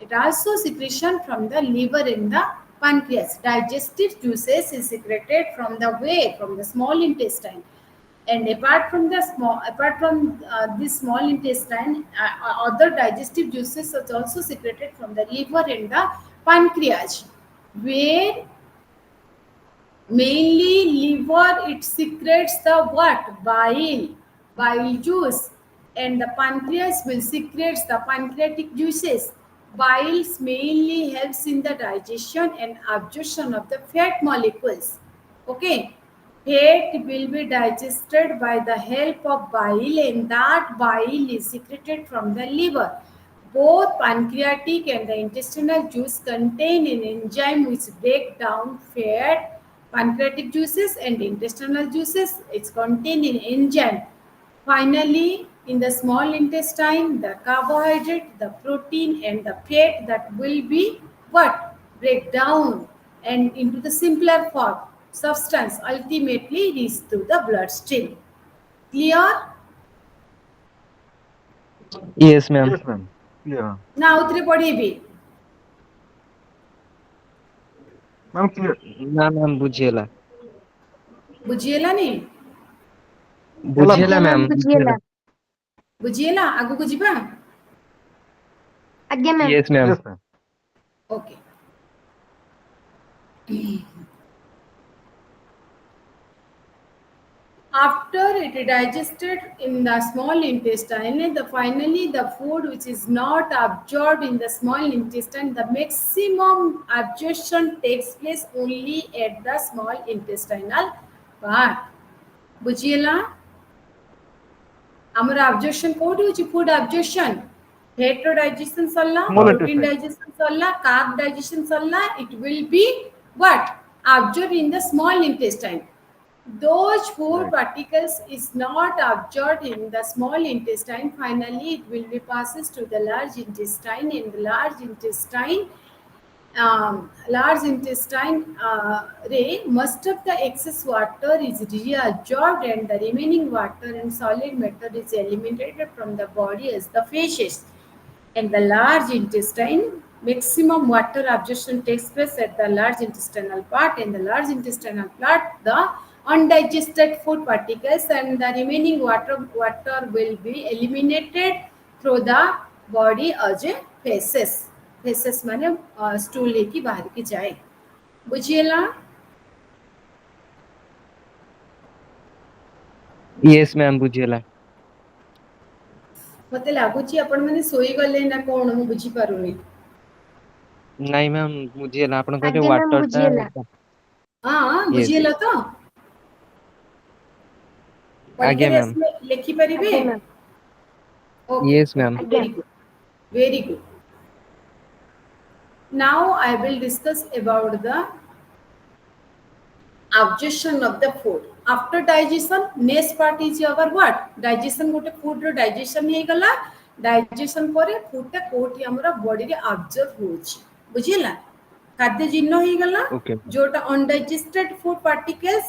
it also secretion from the liver and the pancreas digestive juices is secreted from the way from the small intestine and apart from this small intestine other digestive juices are also secreted from the liver and the pancreas where mainly liver it secretes the what bile juice and the pancreas will secrete the pancreatic juices biles mainly helps in the digestion and absorption of the fat molecules okay fat will be digested by the help of bile and that bile is secreted from the liver both pancreatic and the intestinal juice contain an enzyme which break down fat pancreatic juices and intestinal juices it's contained in enzyme finally in the small intestine the carbohydrate the protein and the fat that will be what break down and into the simpler form substance ultimately reach to the bloodstream clear Yes, ma'am. Yes, ma'am. Clear. now utre पढ़ेबी Ma'am, clear. ना ma'am बुझिएला बुझिएला नहीं बुझिएला ଆଜ୍ଞା ma'am ma'am ବୁଝିଗଲା बुझिएला आगु को ଯିବା ଆଜ୍ଞା ma'am Yes, ma'am. Yes, ma'am. okay After it digested in the small intestine, finally the food which is not absorbed in the small intestine, the maximum absorption takes place only at the small intestinal part. बुझिएला ଆମର absorption କୋଉଠି ହେଉଛି food absorption fat ର digestion ସରିଲା Small protein intestine. digestion ସରିଲା carb digestion ସରିଲା it will be what absorbed in the small intestine. Those food Right. particles is not absorbed in the small intestine. Finally, it will be passes to the large intestine. In the large intestine, most of the excess water is reabsorbed, and the remaining water and solid matter is eliminated from the body as the feces. In the large intestine, maximum water absorption takes place at the large intestinal part. In the large intestinal part, the undigested food particles and the remaining water will be eliminated through the body as a feces. Feces माने stool लेके बाहर की जाए. बुझिएला? Yes, ma'am, बुझिएला. मते लागुची आपण माने सोई गले ना कोण मु बुझी पारुनी. ନାଇଁ ମ୍ୟାମ୍ ବୁଝିହେଲା ଆପଣ କହିଲେ ଆଜ୍ଞା ମ୍ୟାମ୍ ୱାଟର ଟା ବୁଝିହେଲା। हाँ yes बुझिएला तो? ଆଜ୍ଞା परीक्षा ମ୍ୟାମ୍ में लिखी परिबे? ଆଜ୍ଞା ମ୍ୟାମ୍ Okay, yes ମ୍ୟାମ୍ ଆଜ୍ଞା very good. Very good. Now I will discuss about the absorption of the food. After digestion, next part is our what? Digestion गोटे food रो digestion हे गला. Digestion ପରେ food टा कोठी हमरा body रे absorb होची. बुझिला? खाद्य जीर्ण हे गला. okay जोटा undigested food particles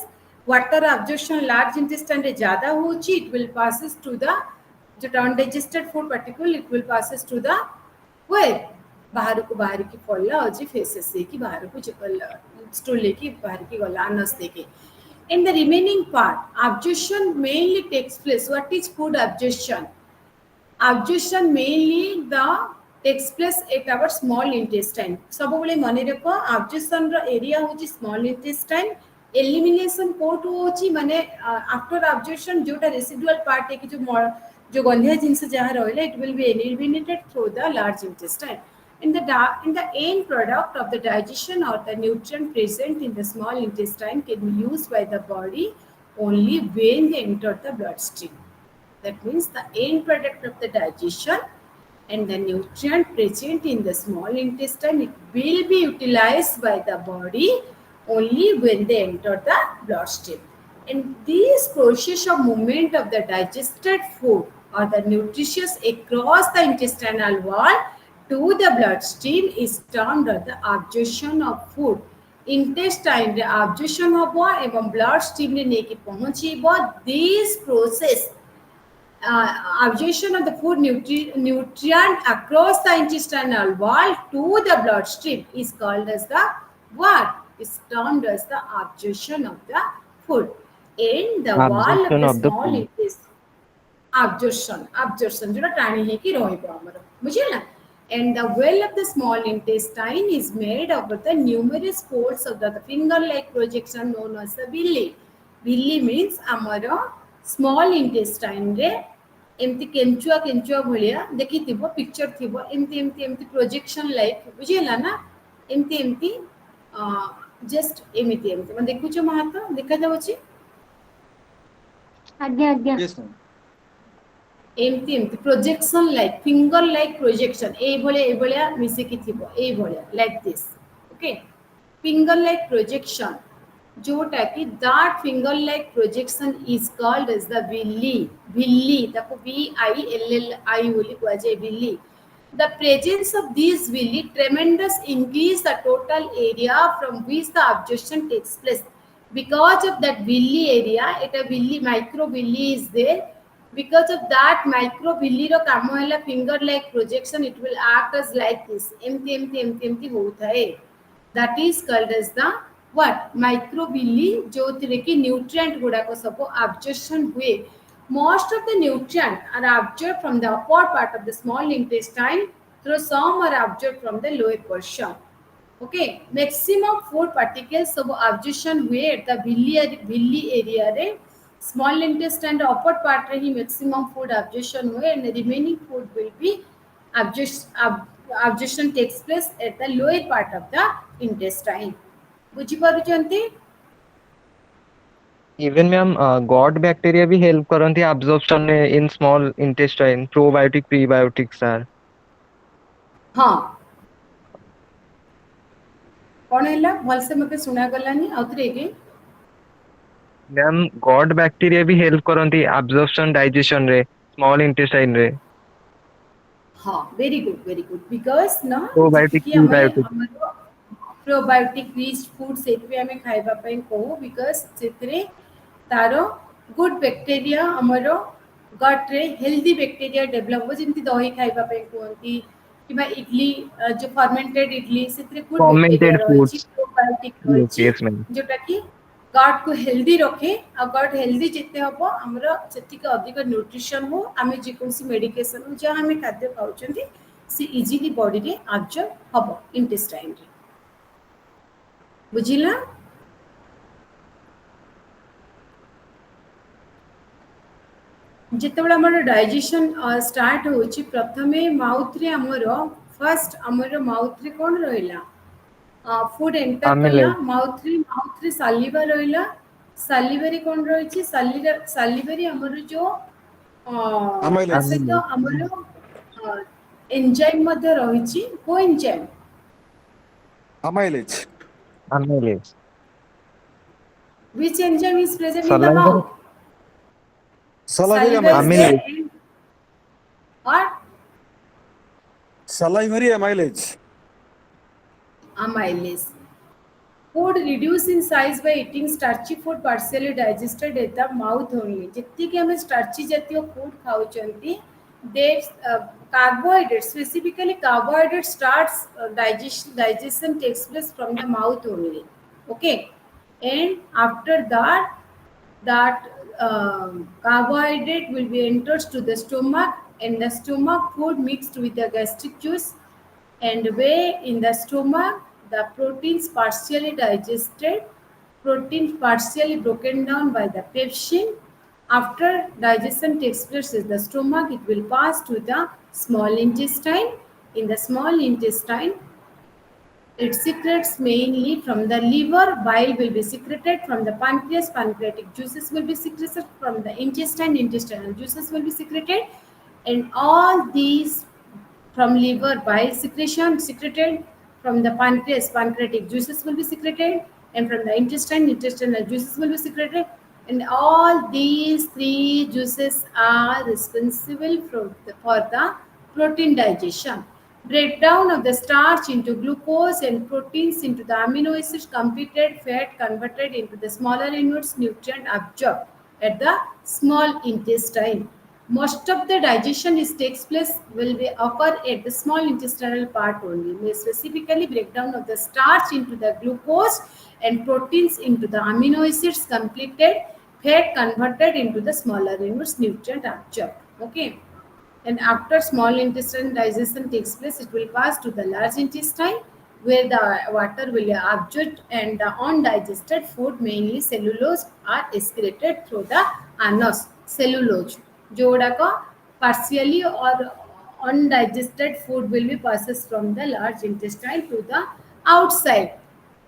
water absorption large intestine रे ज्यादा होची, it will passes to the जोटा undigested food particle it will passes to the where बाहर की पड़ला और जी फेसेस से की बाहर को चपल स्टूल लेके बाहर की गला अनस देके. In the remaining part, absorption mainly takes place. What is food absorption? Absorption mainly takes place at our small intestine. सब बोले मने रखो absorption रो area होची small intestine. Elimination कोटू होची माने after absorption जोटा residual part है कि जो गंधिया जिनसे जहाँ रहेला it will be eliminated through the large intestine. In the end product of the digestion or the nutrient present in the small intestine can be used by the body only when they enter the bloodstream. That means the end product of the digestion and the nutrient present in the small intestine it will be utilized by the body only when they enter the bloodstream. And this process of movement of the digested food or the nutritious across the intestinal wall to the bloodstream is termed as the absorption of food. Intestine रे absorption होबो एवं bloodstream रे नेकी पहुंचीबो. This process absorption of the food nutrient across the intestinal wall to the bloodstream is called as the what? Is termed as the absorption of the food. In the wall of absorption the of the small food intestine. Absorption जोटा टाणी है कि रोहिबो हमर. बुझिला? And the well of the small intestine is made of the numerous folds of the finger-like projection known as the villi. Villi means amara small intestine रे एमती केंचुआ भलिया देखी थिबो picture थिबो एमती प्रोजेक्शन लाइक बुझिला ना एमती जस्ट एमती मैं देखुछ महतो देखा जाउची आज्ञा आज्ञा yes ma'am एमती projection like finger like projection ए भलिया मिसे की थिबो ए भलिया like this okay finger like projection जोटा कि that finger like projection is called as the villi ताको villi बोली कुआ जाए villi. The presence of these villi tremendous increase the total area from which the absorption takes place. Because of that villi area, it a villi micro villi is there. Because of that micro villi रो काम हैला finger like projection it will act as like this. एमती होता है. That is called as the what microvilli जो थे कि nutrient गुड़ा को सब absorption हुए. Most of the nutrient are absorbed from the upper part of the small intestine through some are absorbed from the lower portion. Okay, maximum food particles सब absorption हुए at the villi area रे small intestine upper part रे ही maximum food absorption हुए and the remaining food will be absorption takes place at the lower part of the intestine. बुझी पारुचंती? Even ma'am, God bacteria भी help करती absorption में in small intestine, probiotic, prebiotics are. हाँ कौन है भलसे मते सुना गलानी आउथरे के मैम गॉड बैक्टीरिया भी हेल्प करती absorption digestion रे small intestine रे हाँ वेरी गुड बिकॉज ना probiotic जितिकी आमे prebiotic हमरो प्रोबायोटिक रिच फूड सेतबे आमे खाइबा पई कहू बिकॉज सेतरे तारो गुड बैक्टीरिया हमरो गट रे हेल्दी बैक्टीरिया डेवलप हो जेंति दही खाइबा पई कहंती किबा इडली जो फर्मेंटेड इडली सेतरे गुड बैक्टीरिया fermented रहिछि foods. प्रोबायोटिक Yes, रहिछि yes ma'am. जोटा कि गट को हेल्दी रखे आ गट हेल्दी जिते हम हमरो सेतिक अधिक न्यूट्रिशन हो आमे जे कोनसी मेडिकेशन हो जहाँ आमे खाद्य खाउछंती से इजीली बॉडी रे एब्जॉर्ब हबो इंटेस्टाइन रे बुझिला जितेबाला हमर डाइजेशन स्टार्ट होछि प्रथमे माउथ रे हमर फर्स्ट हमर माउथ रे कोन रहिला फूड एंटर कला Amylase. माउथ रे सालिवा रहिला सालिवा रे कोन रहिछि सालिवा रे हमर जो Amylase. से तो हमर एंजाइम मध्ये रहिछि को enzyme Amylase. Amylase. which enzyme is present in the Salivary. mouth Salivary saliva is amylase. there in what Salivary amylase. amylase. Food reduce in size by eating starchy food partially digested at the mouth only. जितनी कि हमें starchy जातीय food खाऊचंती, they carbohydrates specifically carbohydrate starts digestion takes place from the mouth only. Okay, and after that carbohydrate will be enters to the stomach and the stomach food mixed with the gastric juice and where in the stomach the proteins partially digested protein partially broken down by the pepsin after digestion takes place in the stomach it will pass to the small intestine in the small intestine it secretes mainly from the liver, bile will be secreted from the pancreas, pancreatic juices will be secreted from the intestine, intestinal juices will be secreted, and all these from liver, bile secretion secreted from the pancreas, pancreatic juices will be secreted, and from the intestine, intestinal juices will be secreted, and all these three juices are responsible for the protein digestion. Breakdown of the starch into glucose and proteins into the amino acids completed fat converted into the smaller units nutrient absorbed at the small intestine. Most of the digestion takes place will be occur at the small intestinal part only. May specifically breakdown of the starch into the glucose and proteins into the amino acids completed fat converted into the smaller units nutrient absorbed. Okay. And after small intestine digestion takes place, it will pass to the large intestine where the water will be absorbed and the undigested food, mainly cellulose, are excreted through the anus. Cellulose, जोड़ाक partially or undigested food will be passes from the large intestine to the outside.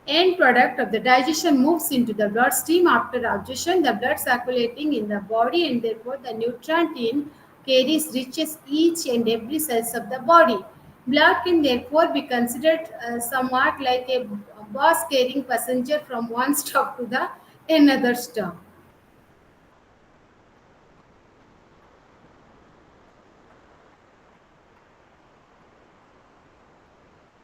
End product of the digestion moves into the bloodstream after absorption, the blood circulating in the body and therefore the nutrient in carries reaches each and every cells of the body. Blood can therefore be considered somewhat like a bus carrying passenger from one stop to the another stop.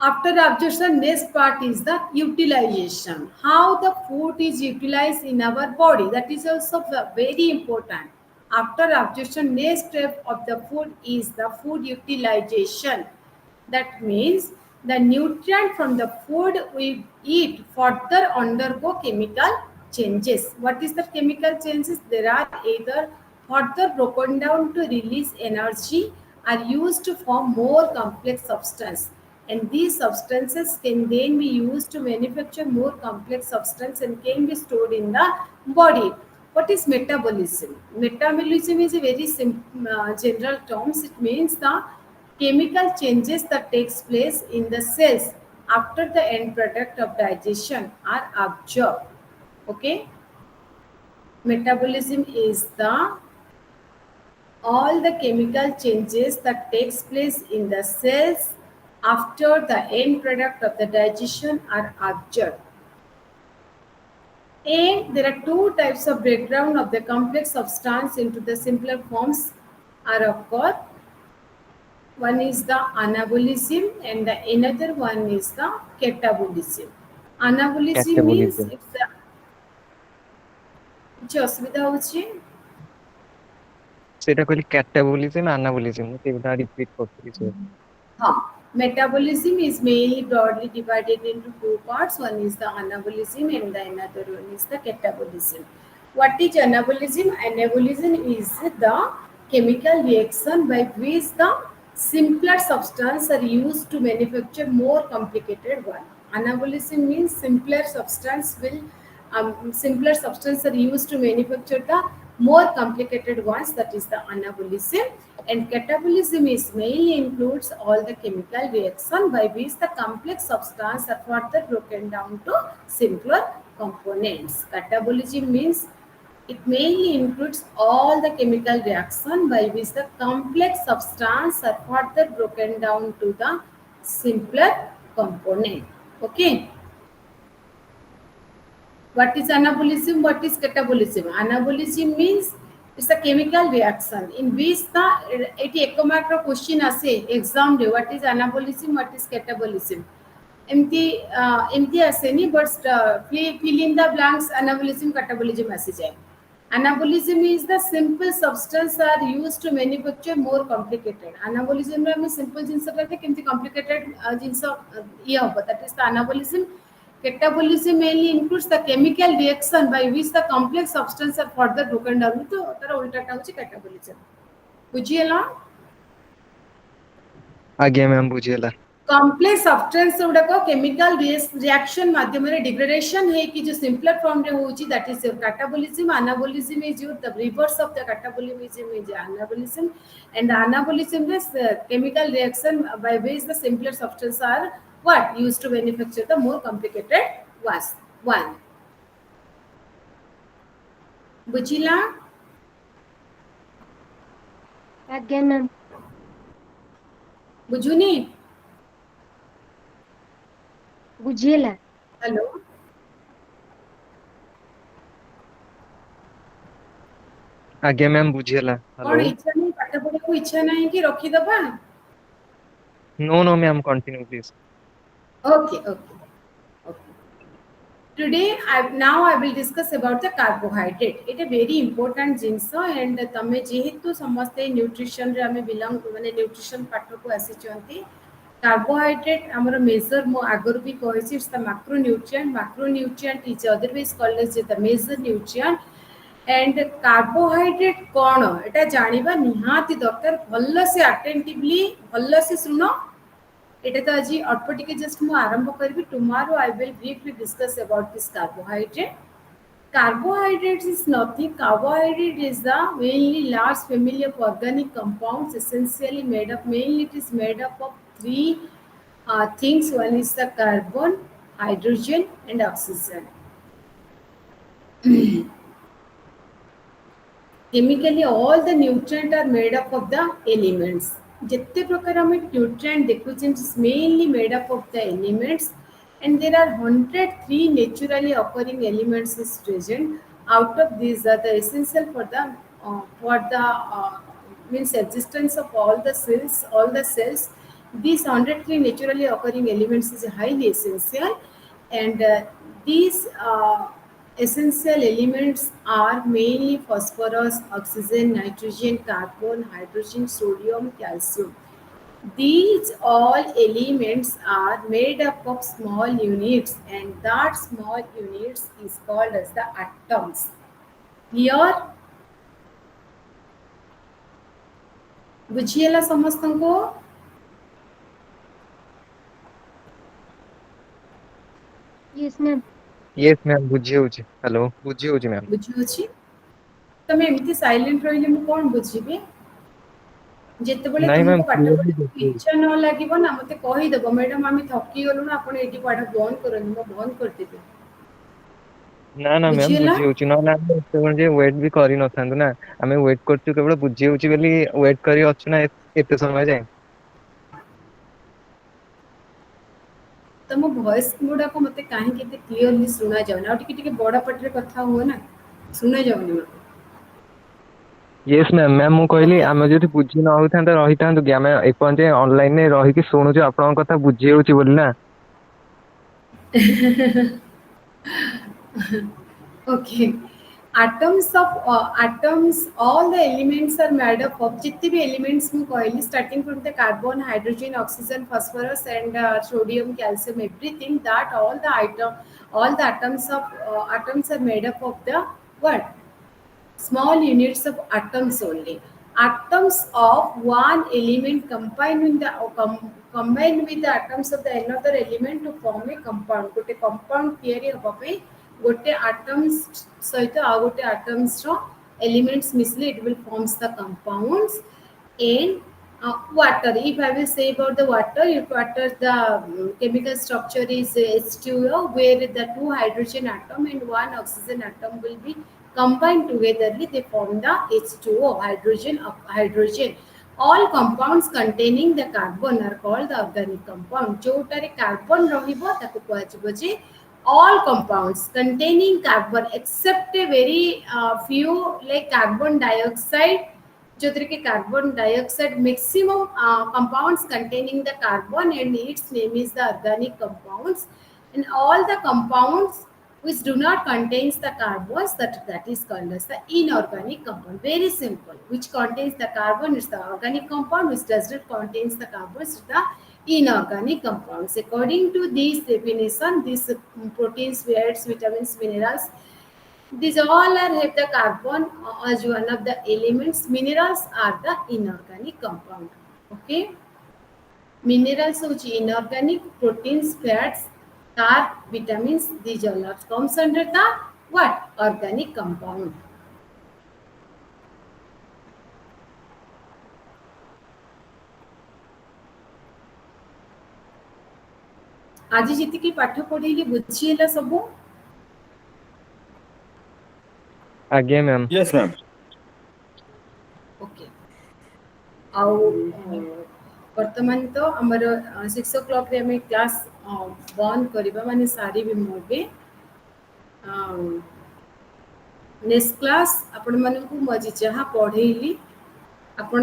After absorption, next part is the utilization. How the food is utilized in our body. That is also very important. After absorption, next step of the food is the food utilization. That means the nutrient from the food we eat further undergo chemical changes. What is the chemical changes? There are either further broken down to release energy are used to form more complex substance and these substances can then be used to manufacture more complex substance and can be stored in the body. What is metabolism? Metabolism is a very general terms. It means the chemical changes that takes place in the cells after the end product of digestion are absorbed. Okay, metabolism is the all the chemical changes that takes place in the cells after the end product of the digestion are absorbed. And there are two types of breakdown of the complex substance into the simpler forms are occur. One is the anabolism and the another one is the catabolism. Anabolism means Catabolism. it's the କିଛି ଅସୁବିଧା ହଉଛି ସେଟା କହିଲି catabolism anabolism ମୁଁ ସେଇଟା repeat କରୁଥିଲି sir. Metabolism is mainly broadly divided into two parts. One is the anabolism and the another one is the catabolism. What is anabolism? Anabolism is the chemical reaction by which the simpler substance are used to manufacture more complicated one. Anabolism means simpler substance are used to manufacture the more complicated ones, that is the anabolism. And catabolism is mainly includes all the chemical reaction by which the complex substance are further broken down to simpler components. Catabolism means it mainly includes all the chemical reaction by which the complex substance are further broken down to the simpler component. Okay. What is anabolism? What is catabolism? Anabolism means it's a chemical reaction in which the it echo mark question ase exam de what is anabolism, what is catabolism. एमती आसेनी but fill in the blanks anabolism catabolism आसी जाए. Anabolism is the simple substance are used to manufacture more complicated. Anabolism में हमें simple जिनसे करते किंतु complicated जिनसे ये होगा, that is the anabolism. Catabolism mainly includes the chemical reaction by which the complex substance are further broken down. तो तारा उल्टा टाउची catabolism. बुझिएला? आज्ञा मैम बुझेला. कॉम्प्लेक्स सब्सटेंस गुड़ाक केमिकल रिएक्शन माध्यम डिग्रेडेशन है कि जो सिंपलर फॉर्म रे होची, that is catabolism. Anabolism is your the reverse of the catabolism is anabolism. And anabolism is chemical reaction by which the simpler substance are what used to manufacture the more complicated one. बुझिला? ଆଜ୍ଞା ma'am. बुझुनी? ବୁଝିହେଲା? Hello आज्ञा ma'am बुझेला. कौन hello. इच्छा नहीं पाठ पढ़ा को इच्छा नहीं कि रखी दबा? No ma'am continue please. Okay, okay, okay. Today, I will discuss about the carbohydrate. It is very important genus and तमे जेहेतु समस्ते न्यूट्रिशन रे हमें बिलोंग माने न्यूट्रिशन पाठ को आसी चंती. Carbohydrate हमर मेजर मो आगर भी कहछि it's the macronutrient. Macronutrient is otherwise called as the major nutrient. And carbohydrate कौन एटा जानिबा निहाती दरकार. भल्लो से अटेंटिवली भल्लो से सुनो. It is aji अल्प just मु आरंभ करबी. Tomorrow I will briefly discuss about this carbohydrate. Carbohydrates is nothing. Carbohydrate is the mainly large family of organic compounds, essentially made up. Mainly it is made up of three things. One is the carbon, hydrogen, and oxygen. Chemically, all the nutrients are made up of the elements. जितने प्रकार हमें nutrient देखुछे it is mainly made up of the elements and there are 103 naturally occurring elements is present. Out of these are the essential for the means existence of all the cells. These 103 naturally occurring elements is highly essential, and these essential elements are mainly phosphorus, oxygen, nitrogen, carbon, hydrogen, sodium, calcium. These all elements are made up of small units, and that small units is called as the atoms. Clear? बुझिएला समस्तंको? Yes ma'am. Yes ma'am बुझियो छी. Hello बुझियो छी ma'am. बुझियोछि? ତମେ ଏମିତି silent ରହିଲେ ମୁଁ କଣ ବୁଝିବି? ଯେତେବେଳେ ନାଇଁ ତୁମକୁ ମ୍ୟାମ୍ ପାଠ କ୍ଲିୟରଲି ପଢିବାକୁ ବୁଝୁଛି। ଇଚ୍ଛା ନ ଲାଗିବ ନା ମତେ କହିଦବ, ମ୍ୟାଡାମ ଆମେ ଥକି ଗଲୁଣୁ, ଆପଣ ଏଇଠି ପାଠ ବନ୍ଦ କରନ୍ତୁ, ମୁଁ ବନ୍ଦ କରିଦେବି। ନା ନା ମ୍ୟାମ୍ ବୁଝିହେଲା? ବୁଝି ହଉଛି, ନହେଲେ ଆମେ ଏତେ ଯେ ୱେଟ୍ ବି କରିନଥାନ୍ତୁ ନା। ଆମେ ୱେଟ୍ କରୁଛୁ କେବଳ ବୁଝି ହଉଛି ବୋଲି ୱେଟ୍ କରି ଅଛୁ ନା ଏତେ ସମୟ ଯାଏଁ। ତମ ଭଏସ୍ ଗୁଡାକ ମତେ କାହିଁକି ଏତେ କ୍ଲିୟରଲି ଶୁଣା ଯାଉନି? ଆଉ ଟିକେ ଟିକେ ବଡ ପାଟିରେ କଥା ହୁଅ ନା, ଶୁଣା ଯାଉନି ମତେ। Yes ma'am. ମ୍ୟାମ୍ ମୁଁ କହିଲି ଓକେ। ଆମେ ଯଦି ବୁଝି ନ ହୋଇଥାନ୍ତେ ରହିଥାନ୍ତୁ କି? ଆମେ ଏପର୍ଯ୍ୟନ୍ତ ଅନଲାଇନରେ ରହିକି ଶୁଣୁଛୁ ଆପଣଙ୍କ କଥା, ବୁଝି ହଉଛି ବୋଲି ନା। Okay. Atoms, all the elements are made up of जितने भी elements मैं कहली, starting from the carbon, hydrogen, oxygen, phosphorus, and sodium, calcium, everything, that all the atoms are made up of the what? Small units of atoms only. Atoms of one element combined with the atoms of the another element to form a compound. गोटे compound theory हवा पे गोटे atoms सहित आ गोटे atoms रो elements मिसले it will forms the compounds. And water, if I will say about the water, if water the chemical structure is H2O, where the two hydrogen atom and one oxygen atom will be combined togetherly, they form the H2O, hydrogen. All compounds containing the carbon are called the organic compound. जोटारे carbon रहिबो ताको कुहाजिबो जे all compounds containing carbon except a very few like carbon dioxide, जो कि carbon dioxide, maximum compounds containing the carbon, and its name is the organic compounds. And all the compounds which do not contains the carbons, that is called as the inorganic compound. Very simple. Which contains the carbon is the organic compound, which does not contains the carbons is the inorganic compounds. According to this definition, these proteins, fats, vitamins, minerals, these all are have the carbon as one of the elements. Minerals are the inorganic compound. Okay. Minerals which inorganic, proteins, fats, carb, vitamins, these all are comes under the what? Organic compound. आज जीतिकी पाठ पढ़ी बुझी है सब? आज्ञा ma'am. Yes, ma'am. Okay. आउ वर्तमान तो आमर 6 o'clock रे हमें क्लास बंद करबा माने सारी भी मोबे नेक्स्ट क्लास आपण मानकु मजी जहाँ पढ़ेली आपण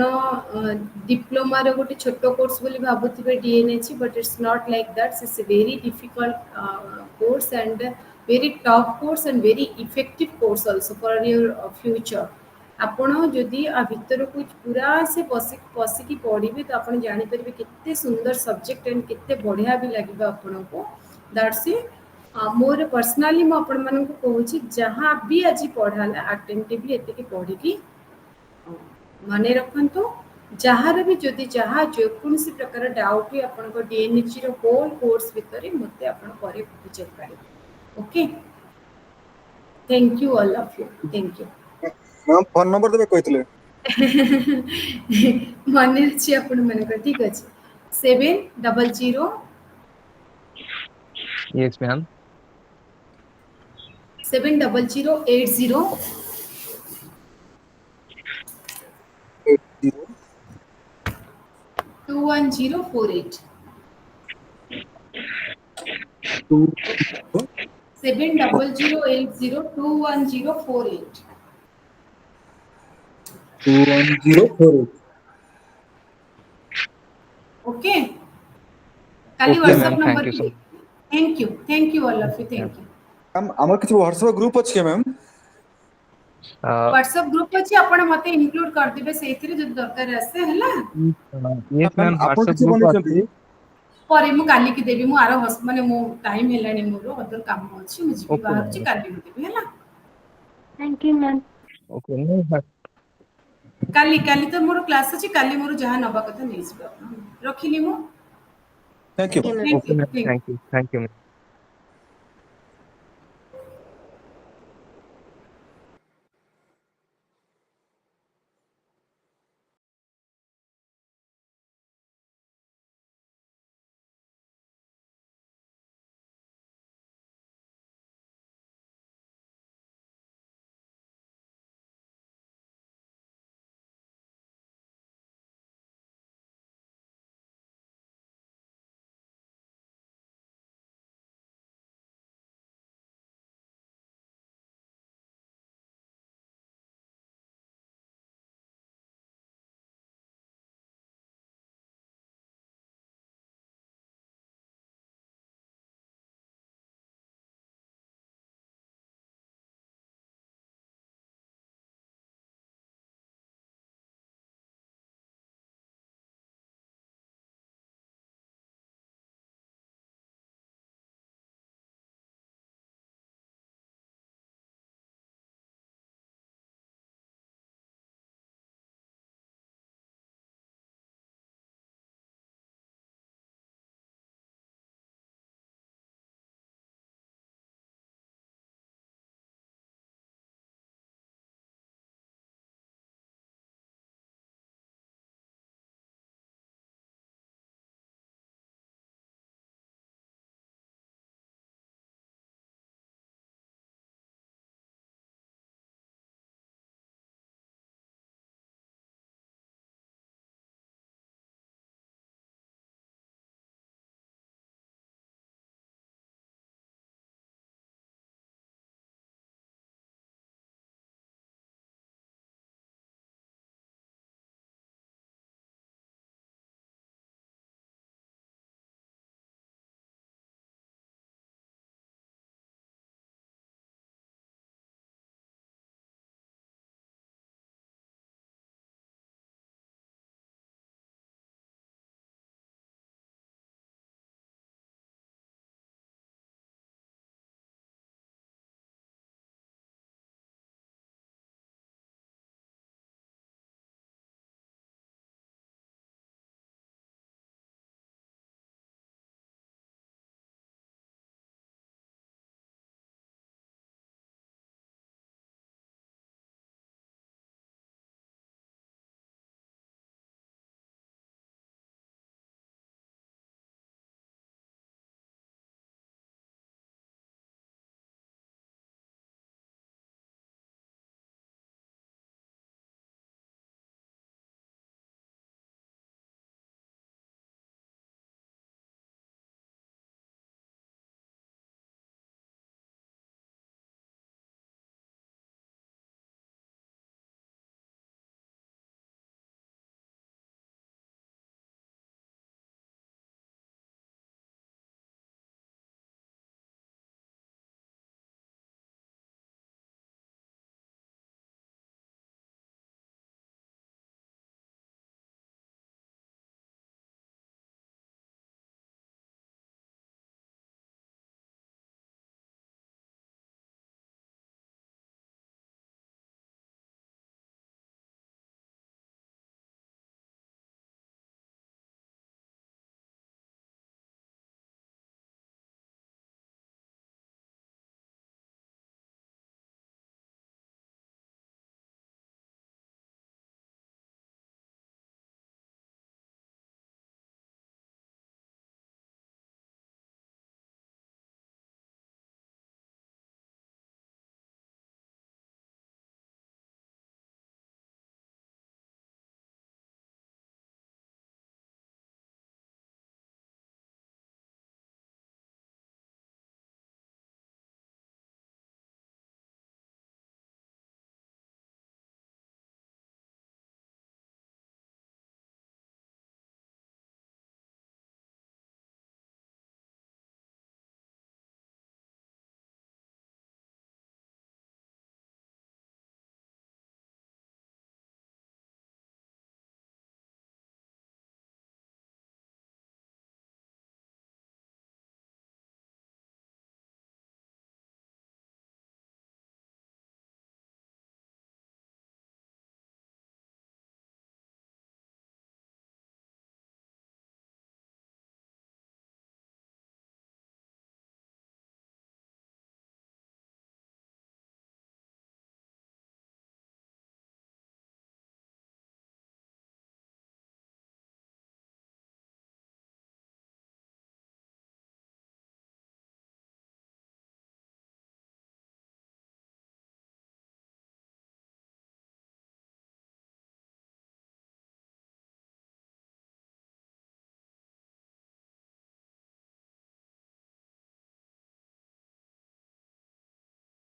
डिप्लोमा रो गोटे छोटो कोर्स बोली भाबुथिबे डीएनएच, but it's not like that. It's a very difficult course and very tough course and very effective course also for your future. आपण जदि आ भीतर को पूरा से पसिकी पढ़िबे तो आपण जानि परबे केते सुंदर सब्जेक्ट एंड केते बढ़िया भी लागिबा आपण को. That's it. मोर पर्सनली मो आपण मानन को कहूची जहाँ भी आज पढ़ाला अटेंटिवली एते के पढ़िकी माने रखंतु. जहाँ भी जदि जहाँ जो कौन सी प्रकार डाउट भी आपण को डीएनएच रो होल कोर्स भीतर मते आपण करे पूछे पारे. Okay. Thank you all of you. Thank you. Ma'am phone number देबे कहितले माने छी आपण माने को ठीक अछि. 700 यस मैम। 70080 21048. 70080 21048. ओके. काली okay WhatsApp ma'am, number thank you की. So thank you all of you. Thank you. Ma'am हमर किछ व्हाट्सएप ग्रुप अछि के मैम? मच। व्हाट्सएप ग्रुप अछि, आपण मते इंक्लूड कर दिबे सेथिरे जदि दरकार आसे हला. यस मैम मैम, आपण व्हाट्सएप किछ ग्रुप बनिचंती? अछि। परे मु काली की देबी. मु आरो माने मो टाइम हेलानी, मोर अदर काम अछि, मु जिबी ओके बाहर छी. मैम। काली मु देबी हला. Thank you ma'am. ओके नहीं काली तो मोर क्लास अछि. काली मोर जहां नबा कथा नै जिबा. रखिली मु. Thank you. Okay ma'am. Thank okay you. Ma'am, thank you. Thank you.